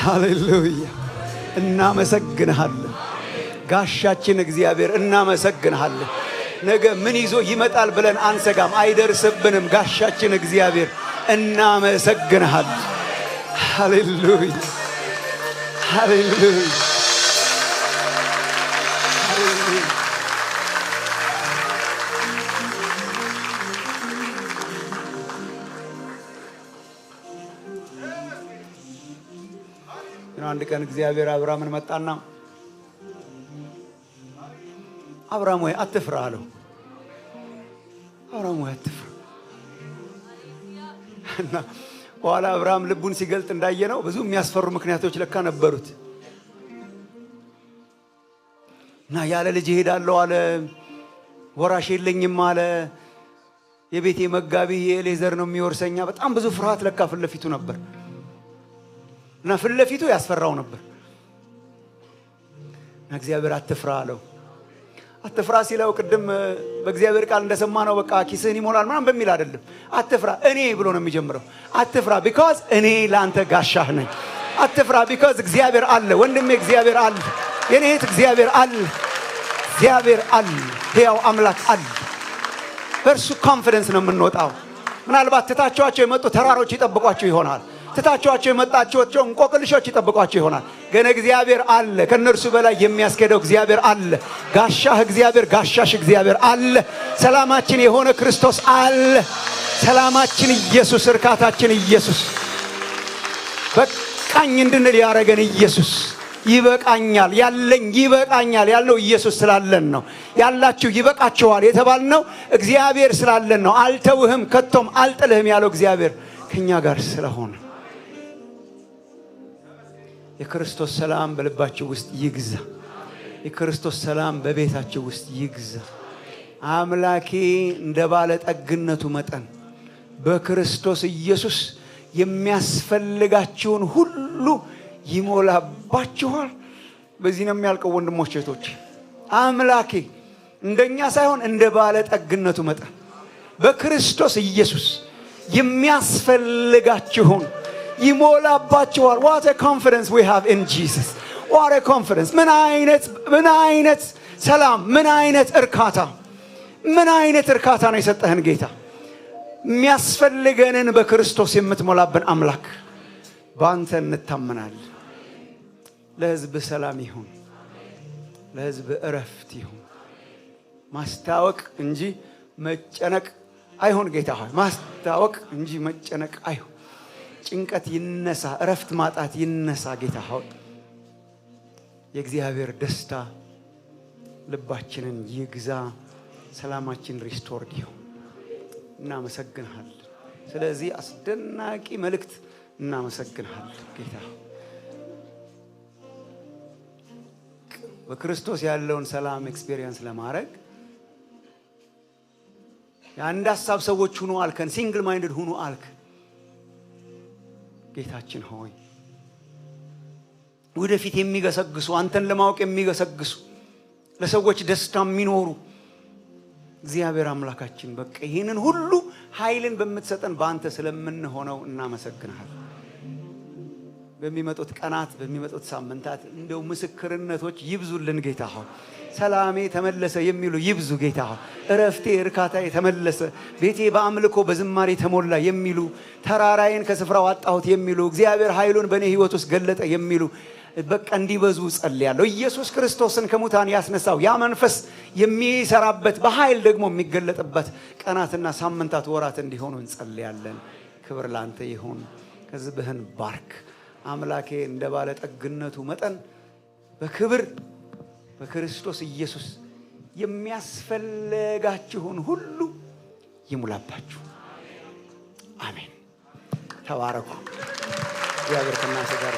ሃሌሉያ እናመሰግንሃለን። ጋሻችን እግዚአብሔር እናመሰግንሃለን። ነገ ምን ይዞ ይመጣል ብለን አንሰጋም፣ አይደርስብንም። ጋሻችን እግዚአብሔር እናመሰግንሃለን። ሃሌሉያ ሃሌሉያ አንድ ቀን እግዚአብሔር አብርሃምን መጣና አብርሃም ወይ አትፍራ አለው። አብርሃም ወይ አትፍራ እና በኋላ አብርሃም ልቡን ሲገልጥ እንዳየነው ብዙ የሚያስፈሩ ምክንያቶች ለካ ነበሩት። እና ያለ ልጅ እሄዳለሁ አለ፣ ወራሽ የለኝም አለ፣ የቤቴ መጋቢ ኤሌዘር ነው የሚወርሰኛ። በጣም ብዙ ፍርሃት ለካ ፊት ለፊቱ ነበር እና ፊት ለፊቱ ያስፈራው ነበር። እና እግዚአብሔር አትፍራ አለው። አትፍራ ሲለው ቅድም በእግዚአብሔር ቃል እንደሰማነው በቃ ኪስህን ይሞላል ምናምን በሚል አይደለም። አትፍራ እኔ ብሎ ነው የሚጀምረው። አትፍራ ቢኮዝ እኔ ለአንተ ጋሻህ ነኝ። አትፍራ ቢኮዝ እግዚአብሔር አለ። ወንድሜ እግዚአብሔር አለ። የኔ እህት እግዚአብሔር አለ። እግዚአብሔር አለ። ሕያው አምላክ አለ። በእርሱ ኮንፊደንስ ነው የምንወጣው። ምናልባት ትታችኋቸው የመጡ ተራሮች ይጠብቋቸው ይሆናል። ትታችኋቸው የመጣችኋቸው እንቆቅልሾች ይጠብቋቸው ይሆናል። ግን እግዚአብሔር አለ። ከነርሱ በላይ የሚያስኬደው እግዚአብሔር አለ። ጋሻህ እግዚአብሔር፣ ጋሻሽ እግዚአብሔር አለ። ሰላማችን የሆነ ክርስቶስ አለ። ሰላማችን ኢየሱስ፣ እርካታችን ኢየሱስ፣ በቃኝ እንድንል ያረገን ኢየሱስ። ይበቃኛል ያለኝ ይበቃኛል ያለው ኢየሱስ ስላለን ነው። ያላችሁ ይበቃችኋል የተባልነው እግዚአብሔር ስላለን ነው። አልተውህም ከቶም አልጥልህም ያለው እግዚአብሔር ከኛ ጋር ስለሆነ የክርስቶስ ሰላም በልባችሁ ውስጥ ይግዛ። የክርስቶስ ሰላም በቤታችሁ ውስጥ ይግዛ። አምላኬ እንደ ባለ ጠግነቱ መጠን በክርስቶስ ኢየሱስ የሚያስፈልጋችሁን ሁሉ ይሞላባችኋል። በዚህ ነው የሚያልቀው ወንድሞች እህቶች። አምላኬ እንደኛ ሳይሆን እንደ ባለ ጠግነቱ መጠን በክርስቶስ ኢየሱስ የሚያስፈልጋችሁን ይሞላባችኋል። what a confidence we have in Jesus. what a confidence. ምን አይነት ሰላም፣ ምን አይነት እርካታ፣ ምን አይነት እርካታ ነው የሰጠህን ጌታ። የሚያስፈልገንን በክርስቶስ የምትሞላብን አምላክ በአንተ እንታመናለን። ለሕዝብ ሰላም ይሁን፣ ለሕዝብ እረፍት ይሁን። ማስታወቅ እንጂ መጨነቅ አይሁን ጌታ ሆይ። ማስታወቅ እንጂ መጨነቅ አይሁን። ጭንቀት ይነሳ፣ እረፍት ማጣት ይነሳ ጌታ ሆይ። የእግዚአብሔር ደስታ ልባችንን ይግዛ። ሰላማችን ሪስቶርድ ይሁን። እናመሰግንሃለን። ስለዚህ አስደናቂ መልእክት እናመሰግንሃለን ጌታ። በክርስቶስ ያለውን ሰላም ኤክስፒሪየንስ ለማድረግ የአንድ ሐሳብ ሰዎች ሁኑ አልከን። ሲንግል ማይንድድ ሁኑ አልከን ጌታችን ሆይ። ወደፊት የሚገሰግሱ አንተን ለማወቅ የሚገሰግሱ ለሰዎች ደስታ የሚኖሩ እግዚአብሔር አምላካችን በቃ ይህንን ሁሉ ኃይልን በምትሰጠን በአንተ ስለምንሆነው እናመሰግንሃለን። በሚመጡት ቀናት በሚመጡት ሳምንታት እንደው ምስክርነቶች ይብዙልን ጌታ ሆይ። ሰላሜ ተመለሰ የሚሉ ይብዙ ጌታ ሆይ። እረፍቴ እርካታዬ ተመለሰ፣ ቤቴ በአምልኮ በዝማሬ ተሞላ የሚሉ፣ ተራራዬን ከስፍራው አጣሁት የሚሉ፣ እግዚአብሔር ኃይሉን በእኔ ሕይወት ውስጥ ገለጠ የሚሉ በቃ እንዲበዙ ጸልያለሁ። ኢየሱስ ክርስቶስን ከሙታን ያስነሳው ያ መንፈስ የሚሰራበት በኃይል ደግሞ የሚገለጥበት ቀናትና ሳምንታት ወራት እንዲሆኑ እንጸልያለን። ክብር ላንተ ይሁን። ሕዝብህን ባርክ አምላኬ። እንደ ባለ ጠግነቱ መጠን በክብር በክርስቶስ ኢየሱስ የሚያስፈልጋችሁን ሁሉ ይሙላባችሁ። አሜን። ተባረኩ። እግዚአብሔር ከእናንተ ጋር